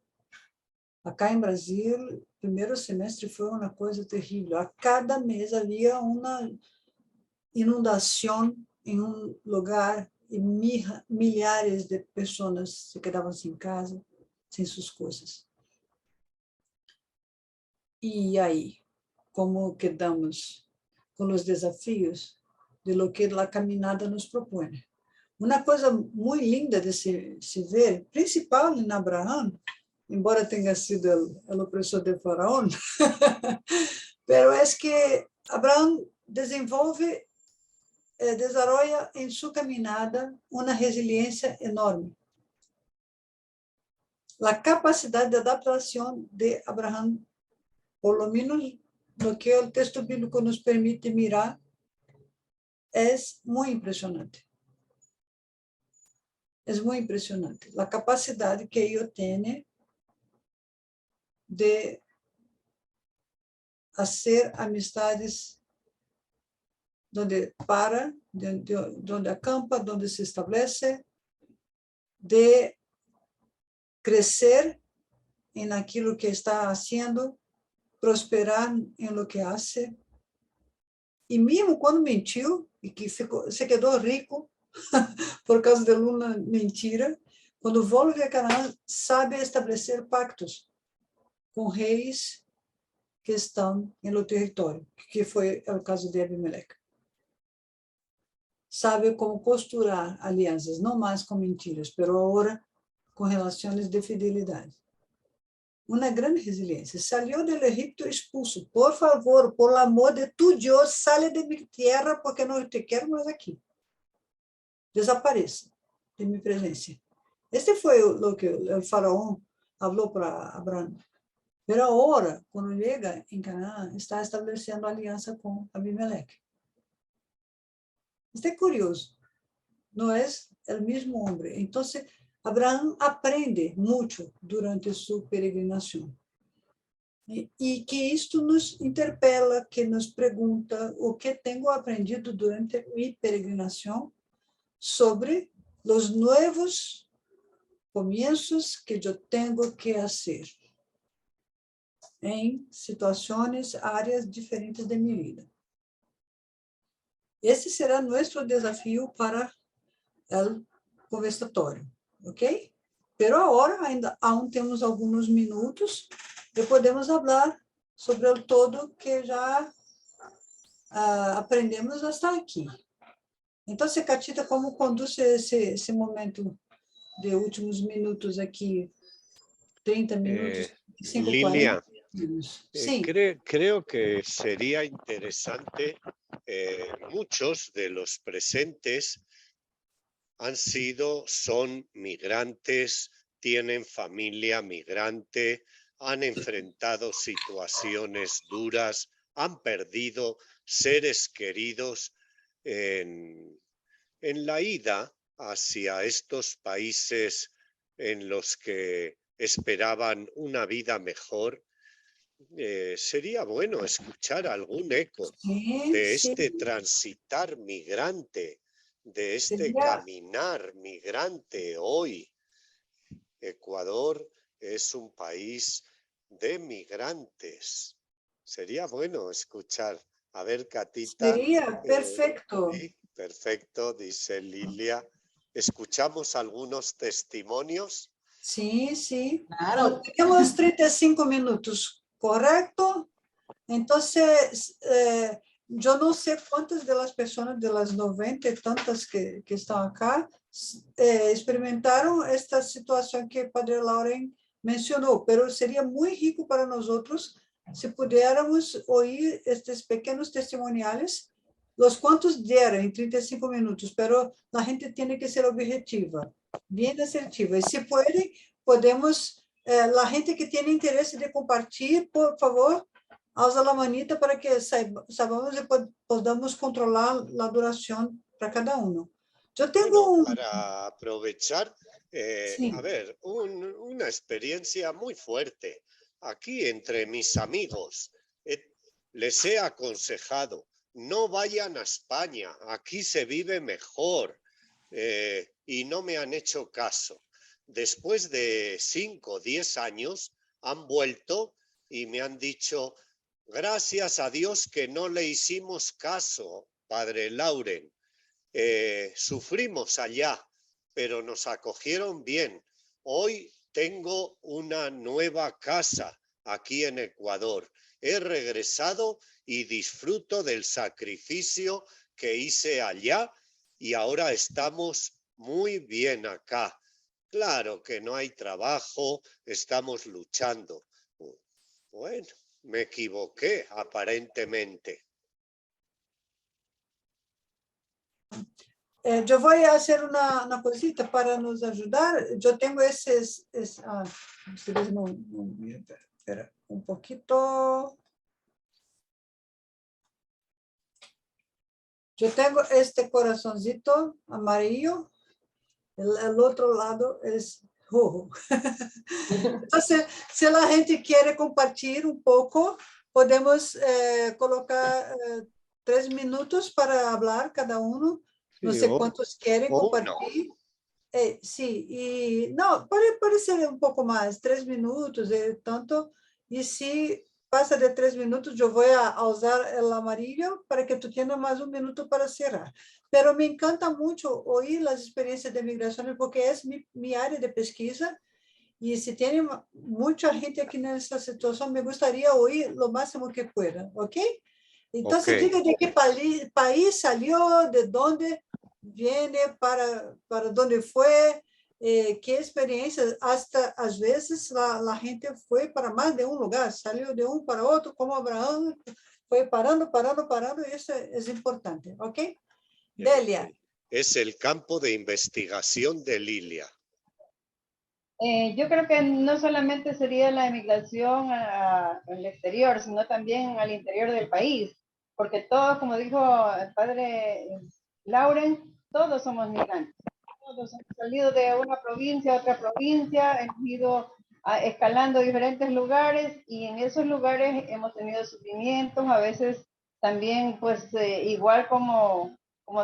acá em Brasil, primeiro semestre foi uma coisa terrível. A cada mês havia uma inundação em um lugar e milhares de pessoas se quedavam sem casa, sem suas coisas. Y ahí, ¿cómo quedamos con los desafíos de lo que la caminada nos propone? Uma coisa muito linda de se ver, principal em Abraão, embora tenha sido o opressor de Faraó, pero es que Abraão desenvolve, desarrolla em sua caminhada uma resiliência enorme. A capacidade de adaptação de Abraão, por lo menos lo que o texto bíblico nos permite mirar, é muito impressionante. É muito impressionante. A capacidade que ele tem de fazer amistades onde para, onde acampa, onde se estabelece, de crescer em aquilo que está fazendo, prosperar em lo que hace. E mesmo quando mentiu, e que se quedou rico por causa de uma mentira, quando volta a Canaã, sabe estabelecer pactos com reis que estão no território, que foi o caso de Abimeleque. Sabe como costurar alianças, não mais com mentiras, mas agora com relações de fidelidade. Uma grande resiliência. Saiu do Egito expulso. Por favor, por amor de tu Deus, sale de minha terra, porque não te quero mais aqui. Desapareça de minha presença. Este foi o que o faraó falou para Abraão. Mas agora, quando chega em Canaã, está estabelecendo aliança com Abimeleque. Isto é curioso. Não é o mesmo homem. Então, Abraão aprende muito durante sua peregrinação. E que isto nos interpela, que nos pergunta o que tenho aprendido durante minha peregrinação sobre os novos começos que eu tenho que fazer em situações, áreas diferentes de minha vida. Esse será nosso desafio para o conversatório, ok? Pero agora ainda temos alguns minutos e podemos falar sobre o todo que já aprendemos até aqui. Então, Catita, como conduz esse momento de últimos minutos aqui, 30 minutos, 5, Lilia, 40 minutos? Sí. creo que sería interesante, muchos de los presentes son migrantes, tienen familia migrante, han enfrentado situaciones duras, han perdido seres queridos en la ida hacia estos países en los que esperaban una vida mejor. Sería bueno escuchar algún eco de este transitar migrante, de este caminar migrante hoy. Ecuador es un país de migrantes. Sería bueno escuchar. A ver, Catita. Sería perfecto. Sí, perfecto, dice Lilia. ¿Escuchamos algunos testimonios? Sí, sí. Claro. Tenemos 35 minutos, ¿correcto? Entonces, yo no sé cuántas de las personas, de las 90 y tantas que están acá, experimentaron esta situación que Padre Lauren mencionó, pero sería muy rico para nosotros si pudiéramos oír estos pequeños testimoniales, los cuantos dieran en 35 minutos, pero la gente tiene que ser objetiva, bien asertiva. Y si puede, podemos, la gente que tiene interés de compartir, por favor, alza a manita para que saibamos e podamos controlar a duração para cada um. Eu tenho para aprovechar, sí. a ver, una experiencia muy fuerte. Aquí entre mis amigos les he aconsejado, no vayan a España, aquí se vive mejor, y no me han hecho caso. Después de 5 o 10 años han vuelto y me han dicho, gracias a Dios que no le hicimos caso, Padre Lauren. Sufrimos allá, pero nos acogieron bien. Hoy tengo una nueva casa aquí en Ecuador he regresado y disfruto del sacrificio que hice allá y ahora estamos muy bien acá. Claro que no hay trabajo, estamos luchando. Bueno, me equivoqué aparentemente. Yo voy a hacer una cosita para nos ayudar. Yo tengo ustedes no, espera, un poquito. Yo tengo este corazoncito amarillo, el otro lado es rojo. Entonces, si la gente quiere compartir un poco, podemos colocar 3 minutos para hablar cada uno. No sé cuántos quieren compartir. Sí, y no, puede ser un poco más, 3 minutos, tanto. Y si pasa de 3 minutos, yo voy a usar el amarillo para que tú tengas más 1 minuto para cerrar. Pero me encanta mucho oír las experiencias de migraciones porque es mi área de pesquisa. Y si tiene mucha gente aquí en esta situación, me gustaría oír lo máximo que pueda, ¿ok? Entonces, diga de qué país salió, de dónde viene, para dónde fue, qué experiencias. Hasta a veces la gente fue para más de un lugar, salió de un para otro, como Abraham, fue parando, y eso es importante, ¿ok? Delia. Es el campo de investigación de Lilia. Yo creo que no solamente sería la emigración al exterior, sino también al interior del país, porque todos, como dijo el padre Lauren, todos somos migrantes. Todos hemos salido de una provincia a otra provincia, hemos ido escalando diferentes lugares y en esos lugares hemos tenido sufrimientos, a veces también, pues, igual como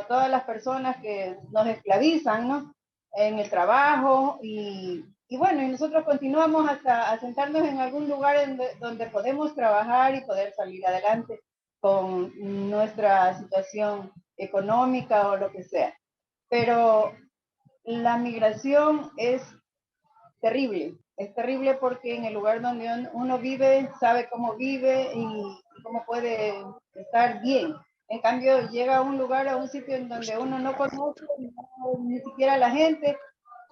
todas las personas que nos esclavizan, ¿no? En el trabajo y bueno, y nosotros continuamos hasta asentarnos en algún lugar donde podemos trabajar y poder salir adelante con nuestra situación económica o lo que sea. Pero la migración es terrible porque en el lugar donde uno vive, sabe cómo vive y cómo puede estar bien. En cambio, llega a un lugar, a un sitio en donde uno no conoce ni siquiera la gente.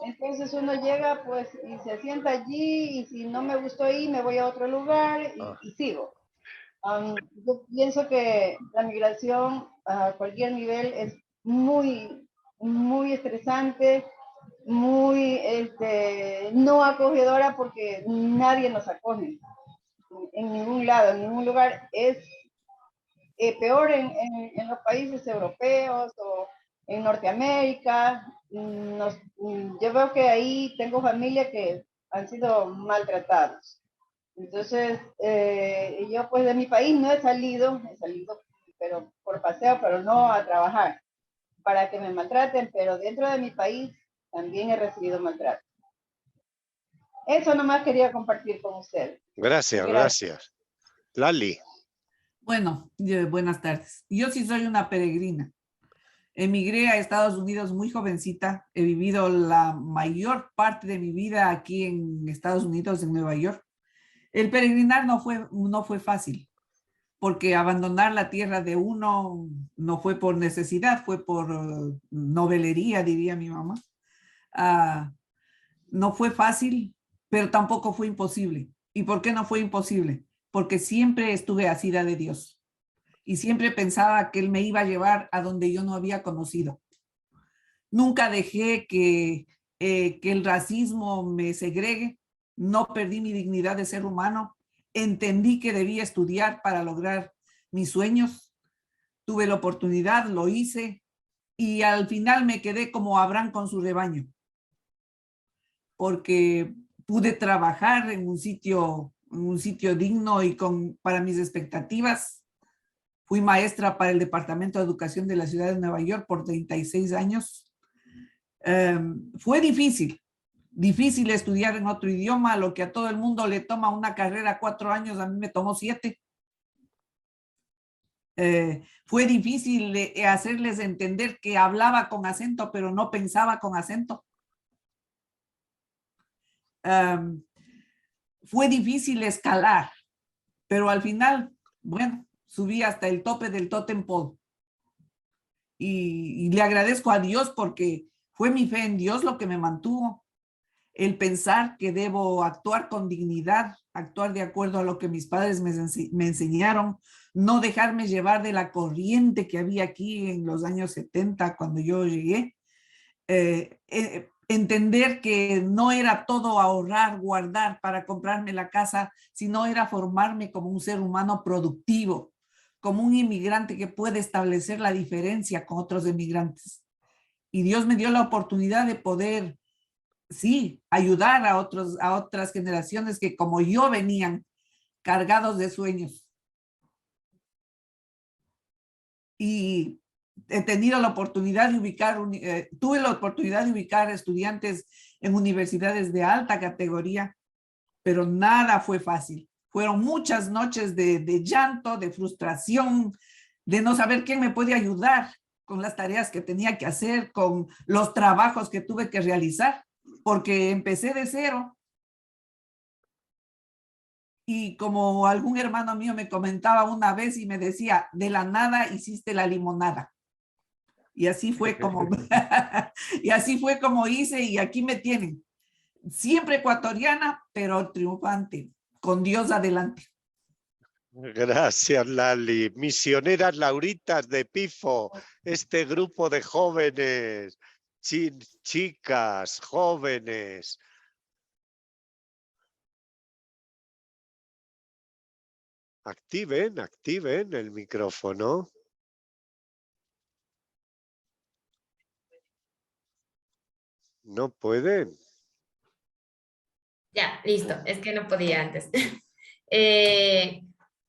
Entonces uno llega pues y se sienta allí y si no me gustó ahí me voy a otro lugar y sigo. Yo pienso que la migración a cualquier nivel es muy, muy estresante, muy no acogedora porque nadie nos acoge en ningún lado, en ningún lugar. Es peor en los países europeos o en Norteamérica. Yo veo que ahí tengo familia que han sido maltratados. Entonces, yo pues de mi país no he salido, pero por paseo, pero no a trabajar para que me maltraten, pero dentro de mi país también he recibido maltrato. Eso nomás quería compartir con ustedes. Gracias. Lali. Bueno, buenas tardes. Yo sí soy una peregrina. Emigré a Estados Unidos muy jovencita. He vivido la mayor parte de mi vida aquí en Estados Unidos, en Nueva York. El peregrinar no fue fácil, porque abandonar la tierra de uno no fue por necesidad, fue por novelería, diría mi mamá. No fue fácil, pero tampoco fue imposible. ¿Y por qué no fue imposible? Porque siempre estuve asida de Dios y siempre pensaba que Él me iba a llevar a donde yo no había conocido. Nunca dejé que el racismo me segregue, no perdí mi dignidad de ser humano, entendí que debía estudiar para lograr mis sueños, tuve la oportunidad, lo hice y al final me quedé como Abraham con su rebaño, porque pude trabajar en un sitio digno y para mis expectativas. Fui maestra para el Departamento de Educación de la Ciudad de Nueva York por 36 años. Fue difícil estudiar en otro idioma, lo que a todo el mundo le toma una carrera 4 años, a mí me tomó 7. Fue difícil hacerles entender que hablaba con acento, pero no pensaba con acento. Fue difícil escalar, Pero al final, bueno, subí hasta el tope del Totem Pole. Y le agradezco a Dios porque fue mi fe en Dios lo que me mantuvo. El pensar que debo actuar con dignidad, actuar de acuerdo a lo que mis padres me enseñaron, no dejarme llevar de la corriente que había aquí en los años 70 cuando yo llegué. Entender que no era todo ahorrar, guardar para comprarme la casa, sino era formarme como un ser humano productivo, como un inmigrante que puede establecer la diferencia con otros inmigrantes. Y Dios me dio la oportunidad de poder, sí, ayudar a otras generaciones que como yo venían cargados de sueños. Y he tenido la oportunidad de ubicar, tuve la oportunidad de ubicar estudiantes en universidades de alta categoría, pero nada fue fácil. Fueron muchas noches de llanto, de frustración, de no saber quién me puede ayudar con las tareas que tenía que hacer, con los trabajos que tuve que realizar, porque empecé de cero. Y como algún hermano mío me comentaba una vez y me decía, de la nada hiciste la limonada. Y así fue como, y así fue como hice y aquí me tienen. Siempre ecuatoriana, pero triunfante, con Dios adelante. Gracias, Lali. Misioneras Lauritas de Pifo, este grupo de jóvenes, chicas, jóvenes. Activen el micrófono. No pueden. Ya, listo, es que no podía antes.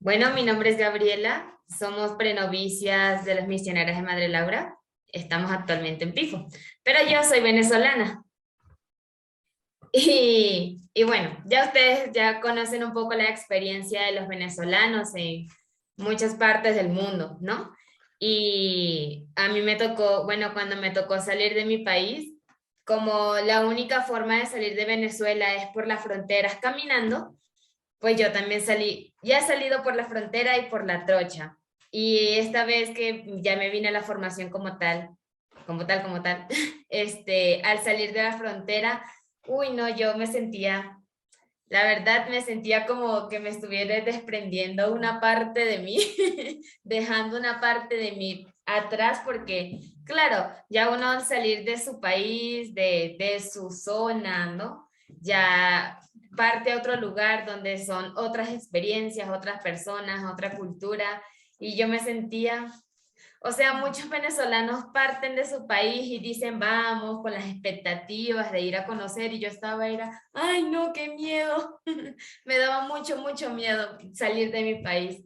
Bueno, mi nombre es Gabriela, somos prenovicias de las misioneras de Madre Laura, estamos actualmente en Pifo, pero yo soy venezolana. Y bueno, ya ustedes ya conocen un poco la experiencia de los venezolanos en muchas partes del mundo, ¿no? Y a mí me tocó, bueno, cuando me tocó salir de mi país, como la única forma de salir de Venezuela es por las fronteras caminando, pues yo también salí, ya he salido por la frontera y por la trocha. Y esta vez que ya me vine a la formación como tal, al salir de la frontera, uy, no, yo me sentía, la verdad me sentía como que me estuviera desprendiendo una parte de mí, dejando una parte de mí atrás, porque claro, ya uno al salir de su país, de su zona, ¿no? Ya parte a otro lugar donde son otras experiencias, otras personas, otra cultura, y yo me sentía, o sea, muchos venezolanos parten de su país y dicen, vamos, con las expectativas de ir a conocer, y yo estaba, ay no, qué miedo, me daba mucho miedo salir de mi país.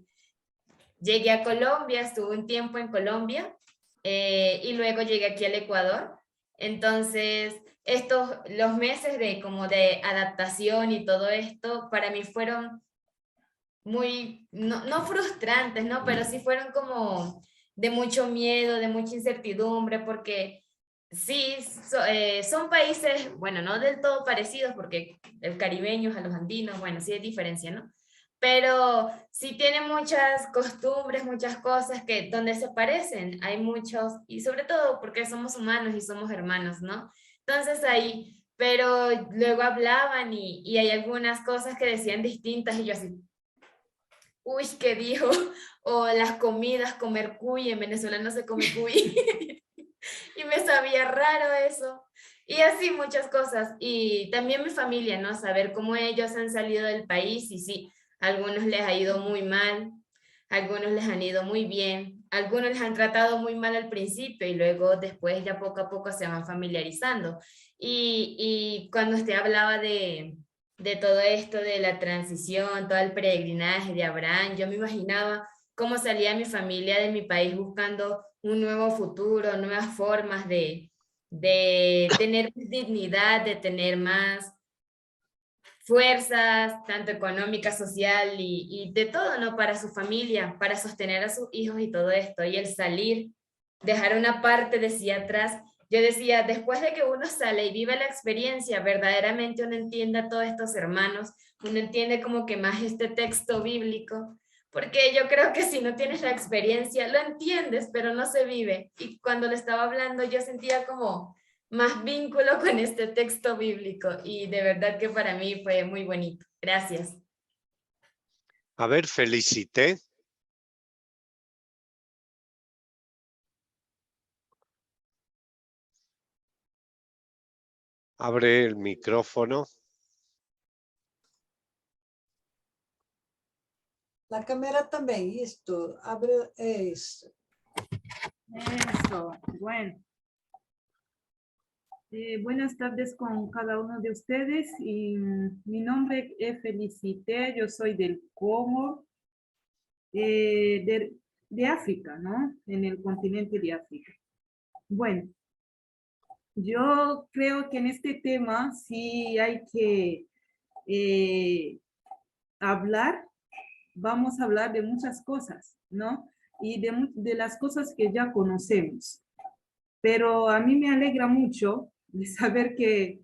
Llegué a Colombia, estuve un tiempo en Colombia, y luego llegué aquí al Ecuador. Entonces, los meses de adaptación y todo esto, para mí fueron muy, no frustrantes, ¿no? Pero sí fueron como de mucho miedo, de mucha incertidumbre, porque sí, son países, bueno, no del todo parecidos, porque el caribeños a los andinos, bueno, sí hay diferencia, ¿no? Pero sí tienen muchas costumbres, muchas cosas que donde se parecen, hay muchos, y sobre todo porque somos humanos y somos hermanos, ¿no? Entonces ahí, pero luego hablaban y hay algunas cosas que decían distintas y yo así, uy, ¿qué dijo? O las comidas, comer cuy, en Venezuela no se come cuy. Y me sabía raro eso. Y así muchas cosas. Y también mi familia, ¿no? Saber cómo ellos han salido del país y sí, a algunos les ha ido muy mal, a algunos les han ido muy bien, a algunos les han tratado muy mal al principio y luego después ya poco a poco se van familiarizando. Y cuando usted hablaba de todo esto, de la transición, todo el peregrinaje de Abraham, yo me imaginaba cómo salía mi familia de mi país buscando un nuevo futuro, nuevas formas de tener dignidad, de tener más fuerzas, tanto económica, social y de todo, ¿no? Para su familia, para sostener a sus hijos y todo esto. Y el salir, dejar una parte de sí atrás, yo decía, después de que uno sale y vive la experiencia, verdaderamente uno entiende a todos estos hermanos, uno entiende como que más este texto bíblico, porque yo creo que si no tienes la experiencia, lo entiendes, pero no se vive. Y cuando le estaba hablando, yo sentía como más vínculo con este texto bíblico, y de verdad que para mí fue muy bonito. Gracias. A ver, Felicité. Abre el micrófono. La cámara también, esto, abre esto. Eso, bueno. Buenas tardes con cada uno de ustedes. Y, mi nombre es Felicité, yo soy del Congo, de África, ¿no? En el continente de África. Bueno, yo creo que en este tema sí hay que hablar, vamos a hablar de muchas cosas, ¿no? Y de las cosas que ya conocemos. Pero a mí me alegra mucho de saber que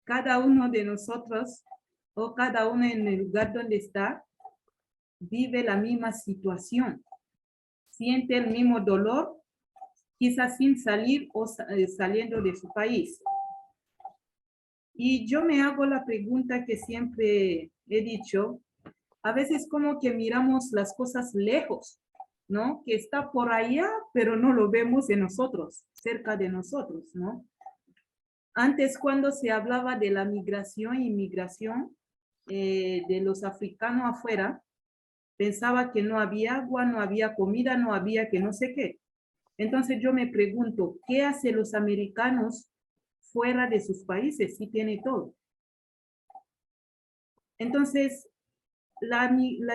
cada uno de nosotros o cada uno en el lugar donde está vive la misma situación, siente el mismo dolor, quizás sin salir o saliendo de su país. Y yo me hago la pregunta que siempre he dicho, a veces como que miramos las cosas lejos, ¿no? Que está por allá, pero no lo vemos en nosotros, cerca de nosotros, ¿no? Antes, cuando se hablaba de la migración e inmigración de los africanos afuera, pensaba que no había agua, no había comida, no había que no sé qué. Entonces yo me pregunto, ¿qué hacen los americanos fuera de sus países si tiene todo? Entonces, la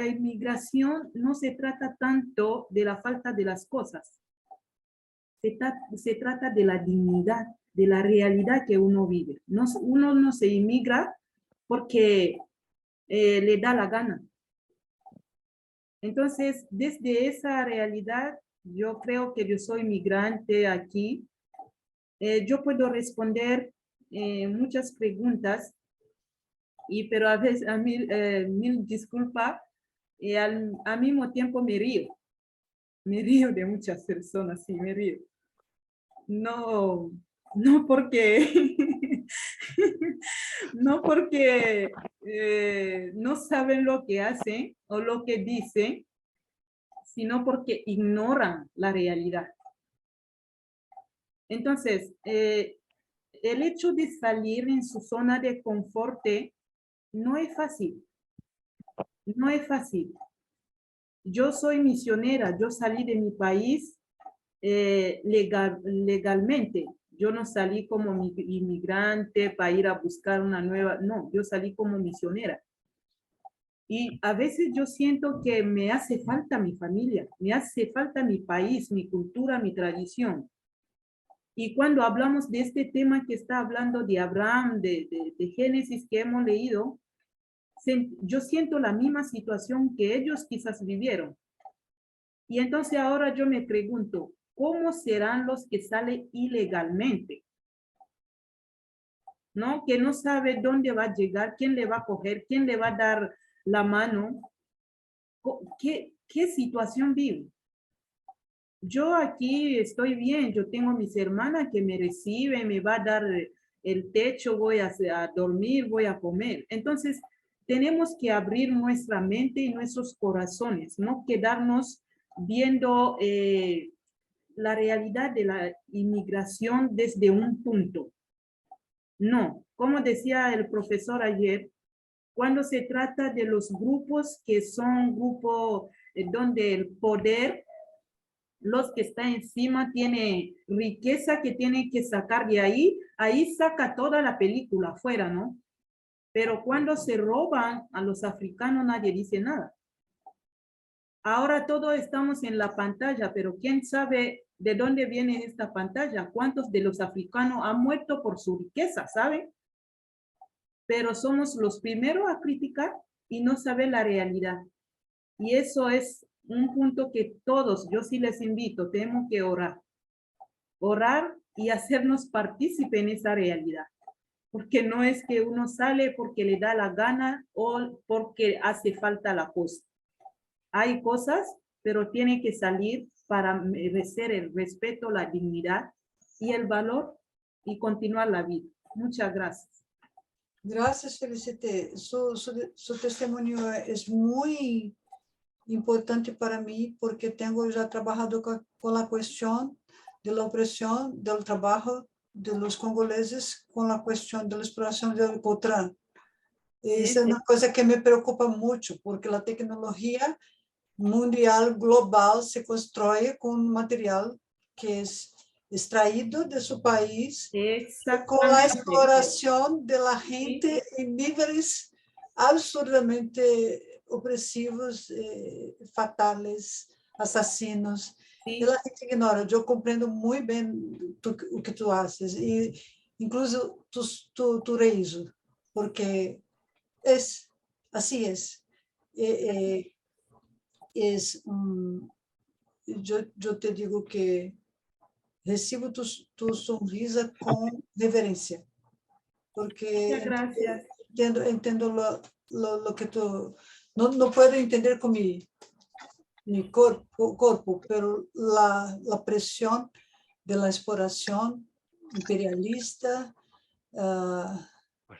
inmigración no se trata tanto de la falta de las cosas. Se trata de la dignidad, de la realidad que uno vive. No, uno no se inmigra porque le da la gana. Entonces, desde esa realidad, yo creo que yo soy migrante aquí. Yo puedo responder muchas preguntas, pero a veces, mil disculpas, y al mismo tiempo me río. Me río de muchas personas, sí, me río. No, no porque, no porque no saben lo que hacen o lo que dicen, sino porque ignoran la realidad. Entonces, el hecho de salir en su zona de confort no es fácil. No es fácil. Yo soy misionera, yo salí de mi país legalmente. Yo no salí como inmigrante para ir a buscar una nueva, no, yo salí como misionera. Y a veces yo siento que me hace falta mi familia, me hace falta mi país, mi cultura, mi tradición. Y cuando hablamos de este tema que está hablando de Abraham, de Génesis que hemos leído, yo siento la misma situación que ellos quizás vivieron. Y entonces ahora yo me pregunto, ¿cómo serán los que salen ilegalmente? ¿No? Que no sabe dónde va a llegar, quién le va a coger, quién le va a dar la mano. ¿Qué situación vive? Yo aquí estoy bien, yo tengo mis hermanas que me reciben, me va a dar el techo, voy a dormir, voy a comer. Entonces, tenemos que abrir nuestra mente y nuestros corazones, no quedarnos viendo la realidad de la inmigración desde un punto. No, como decía el profesor ayer, cuando se trata de los grupos que son grupos donde el poder, los que están encima tiene riqueza que tienen que sacar de ahí, ahí saca toda la película afuera, ¿no? Pero cuando se roban a los africanos nadie dice nada. Ahora todos estamos en la pantalla, pero ¿quién sabe de dónde viene esta pantalla? ¿Cuántos de los africanos han muerto por su riqueza, saben? Pero somos los primeros a criticar y no saber la realidad. Y eso es un punto que todos, yo sí les invito, tenemos que orar. orar y hacernos partícipe en esa realidad. Porque no es que uno sale porque le da la gana o porque hace falta la cosa. Hay cosas, pero tiene que salir para merecer el respeto, la dignidad y el valor y continuar la vida. Muchas gracias. Gracias, Felicité. Su testimonio es muy importante para mí porque tengo ya trabajado con la cuestión de la opresión del trabajo de los congoleses con la cuestión de la exploración del coltrán. Esa es una cosa que me preocupa mucho porque la tecnología mundial, global, se construye con material que es extraído de su país con la exploración de la gente en niveles absurdamente opresivos, fatales, asesinos. Y la gente ignora. Yo comprendo muy bien lo que tú haces, y incluso tu reíso, porque es, así es. Yo te digo que recibo tu sonrisa con reverencia, porque entiendo lo que tú... No puedo entender con mi cuerpo, pero la presión de la exploración imperialista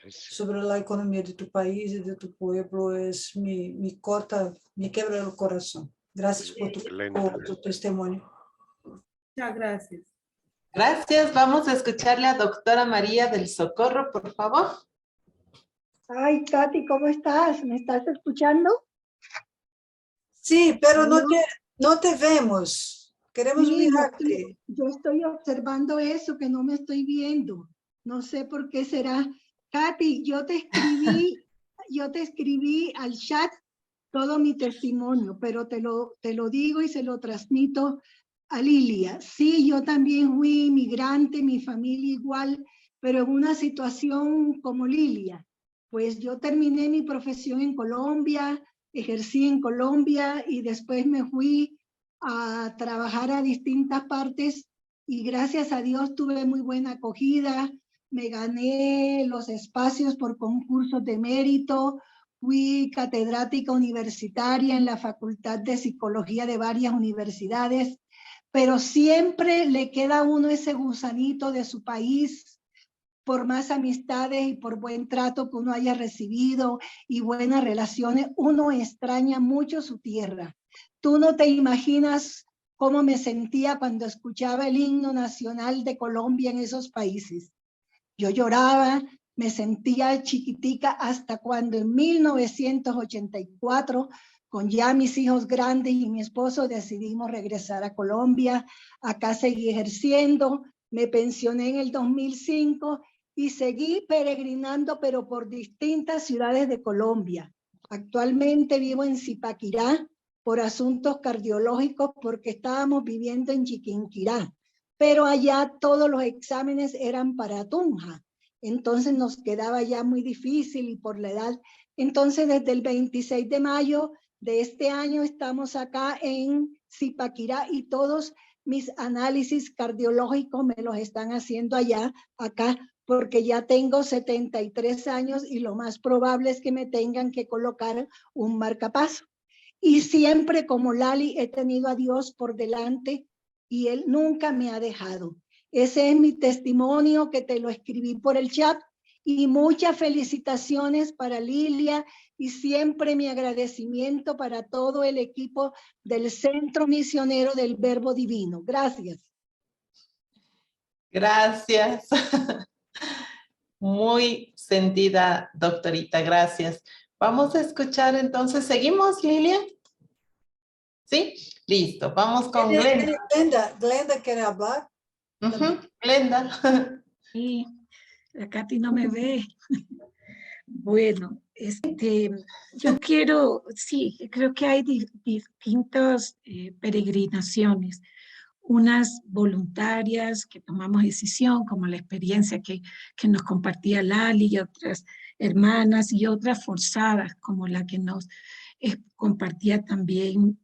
sobre la economía de tu país y de tu pueblo me corta, me quiebra el corazón. Gracias por tu testimonio. Muchas gracias. Gracias. Vamos a escucharle a doctora María del Socorro, por favor. Ay, Katy, ¿cómo estás? ¿Me estás escuchando? Sí, pero no te vemos. Queremos Sí, mirarte. yo estoy observando eso, que no me estoy viendo. No sé por qué será. Katy, yo te escribí al chat todo mi testimonio, pero te lo digo y se lo transmito a Lilia. Sí, yo también fui inmigrante, mi familia igual, pero en una situación como Lilia. Pues yo terminé mi profesión en Colombia, ejercí en Colombia y después me fui a trabajar a distintas partes y gracias a Dios tuve muy buena acogida, me gané los espacios por concursos de mérito, fui catedrática universitaria en la Facultad de Psicología de varias universidades, pero siempre le queda a uno ese gusanito de su país, por más amistades y por buen trato que uno haya recibido y buenas relaciones, uno extraña mucho su tierra. Tú no te imaginas cómo me sentía cuando escuchaba el himno nacional de Colombia en esos países. Yo lloraba, me sentía chiquitica hasta cuando en 1984, con ya mis hijos grandes y mi esposo, decidimos regresar a Colombia. Acá seguí ejerciendo, me pensioné en el 2005 y seguí peregrinando, pero por distintas ciudades de Colombia. Actualmente vivo en Zipaquirá por asuntos cardiológicos porque estábamos viviendo en Chiquinquirá, pero allá todos los exámenes eran para Tunja. Entonces nos quedaba ya muy difícil y por la edad. Entonces desde el 26 de mayo de este año estamos acá en Zipaquirá y todos mis análisis cardiológicos me los están haciendo acá, porque ya tengo 73 años y lo más probable es que me tengan que colocar un marcapaso. Y siempre como Lali he tenido a Dios por delante y Él nunca me ha dejado. Ese es mi testimonio que te lo escribí por el chat y muchas felicitaciones para Lilia y siempre mi agradecimiento para todo el equipo del Centro Misionero del Verbo Divino. Gracias. Gracias. Muy sentida, doctorita, gracias. Vamos a escuchar entonces, ¿seguimos, Lilia? ¿Sí? Listo, vamos con Glenda. Glenda quiere hablar. Glenda. Sí, la Katy no me ve. Bueno, yo creo que hay distintas peregrinaciones, unas voluntarias que tomamos decisión, como la experiencia que nos compartía Lali y otras hermanas, y otras forzadas, como la que nos compartía también,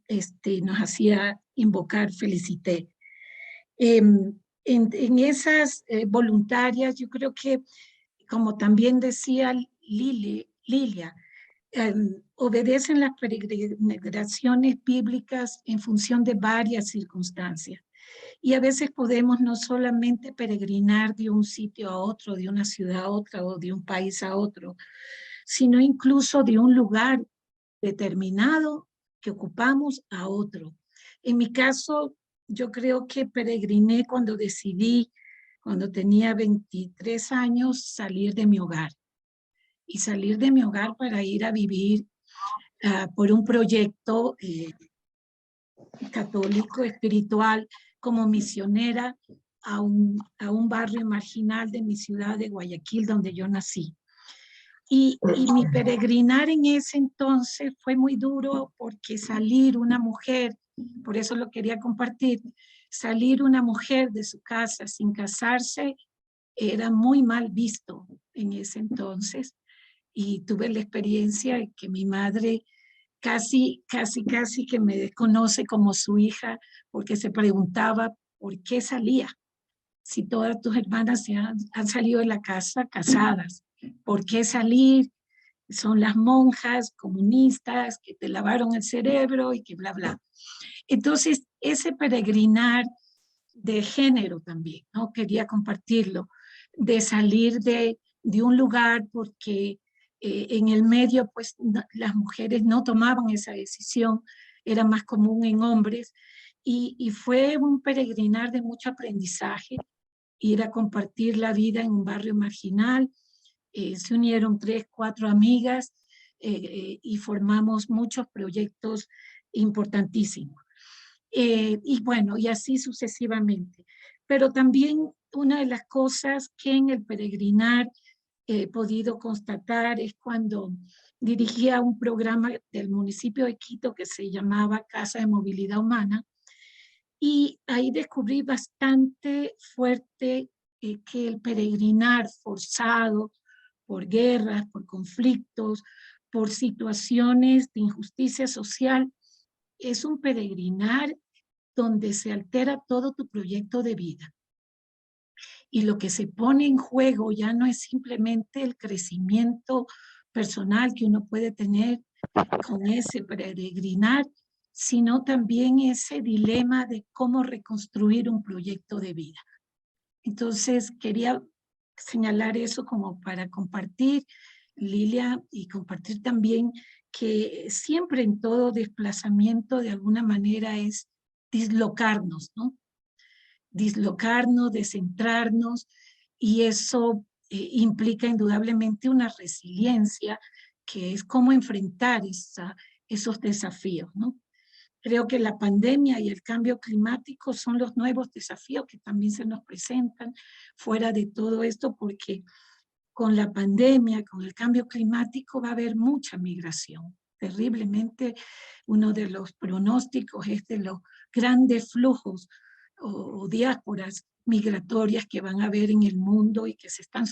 nos hacía invocar Felicité. En esas voluntarias, yo creo que, como también decía Lilia, obedecen las peregrinaciones bíblicas en función de varias circunstancias. Y a veces podemos no solamente peregrinar de un sitio a otro, de una ciudad a otra o de un país a otro, sino incluso de un lugar determinado que ocupamos a otro. En mi caso, yo creo que peregriné cuando decidí, cuando tenía 23 años, salir de mi hogar. Y salir de mi hogar para ir a vivir por un proyecto católico, espiritual, como misionera a un barrio marginal de mi ciudad de Guayaquil, donde yo nací. Y mi peregrinar en ese entonces fue muy duro porque salir una mujer, por eso lo quería compartir, salir una mujer de su casa sin casarse era muy mal visto en ese entonces. Y tuve la experiencia de que mi madre casi que me desconoce como su hija porque se preguntaba por qué salía. Si todas tus hermanas han salido de la casa casadas, ¿por qué salir? Son las monjas comunistas que te lavaron el cerebro y que bla, bla. Entonces, ese peregrinar de género también, ¿no? Quería compartirlo, de salir de un lugar porque en el medio, pues, las mujeres no tomaban esa decisión, era más común en hombres, y fue un peregrinar de mucho aprendizaje, ir a compartir la vida en un barrio marginal. Se unieron 3, 4 amigas y formamos muchos proyectos importantísimos. Y bueno, y así sucesivamente. Pero también una de las cosas que en el peregrinar he podido constatar es cuando dirigía un programa del municipio de Quito que se llamaba Casa de Movilidad Humana, y ahí descubrí bastante fuerte que el peregrinar forzado por guerras, por conflictos, por situaciones de injusticia social, es un peregrinar donde se altera todo tu proyecto de vida. Y lo que se pone en juego ya no es simplemente el crecimiento personal que uno puede tener con ese peregrinar, sino también ese dilema de cómo reconstruir un proyecto de vida. Entonces, quería señalar eso como para compartir, Lilia, y compartir también que siempre en todo desplazamiento de alguna manera es dislocarnos, ¿no? Dislocarnos, descentrarnos, y eso implica indudablemente una resiliencia, que es cómo enfrentar esos desafíos, ¿no? Creo que la pandemia y el cambio climático son los nuevos desafíos que también se nos presentan fuera de todo esto, porque con la pandemia, con el cambio climático va a haber mucha migración. Terriblemente, uno de los pronósticos es de los grandes flujos o diásporas migratorias que van a haber en el mundo y que se están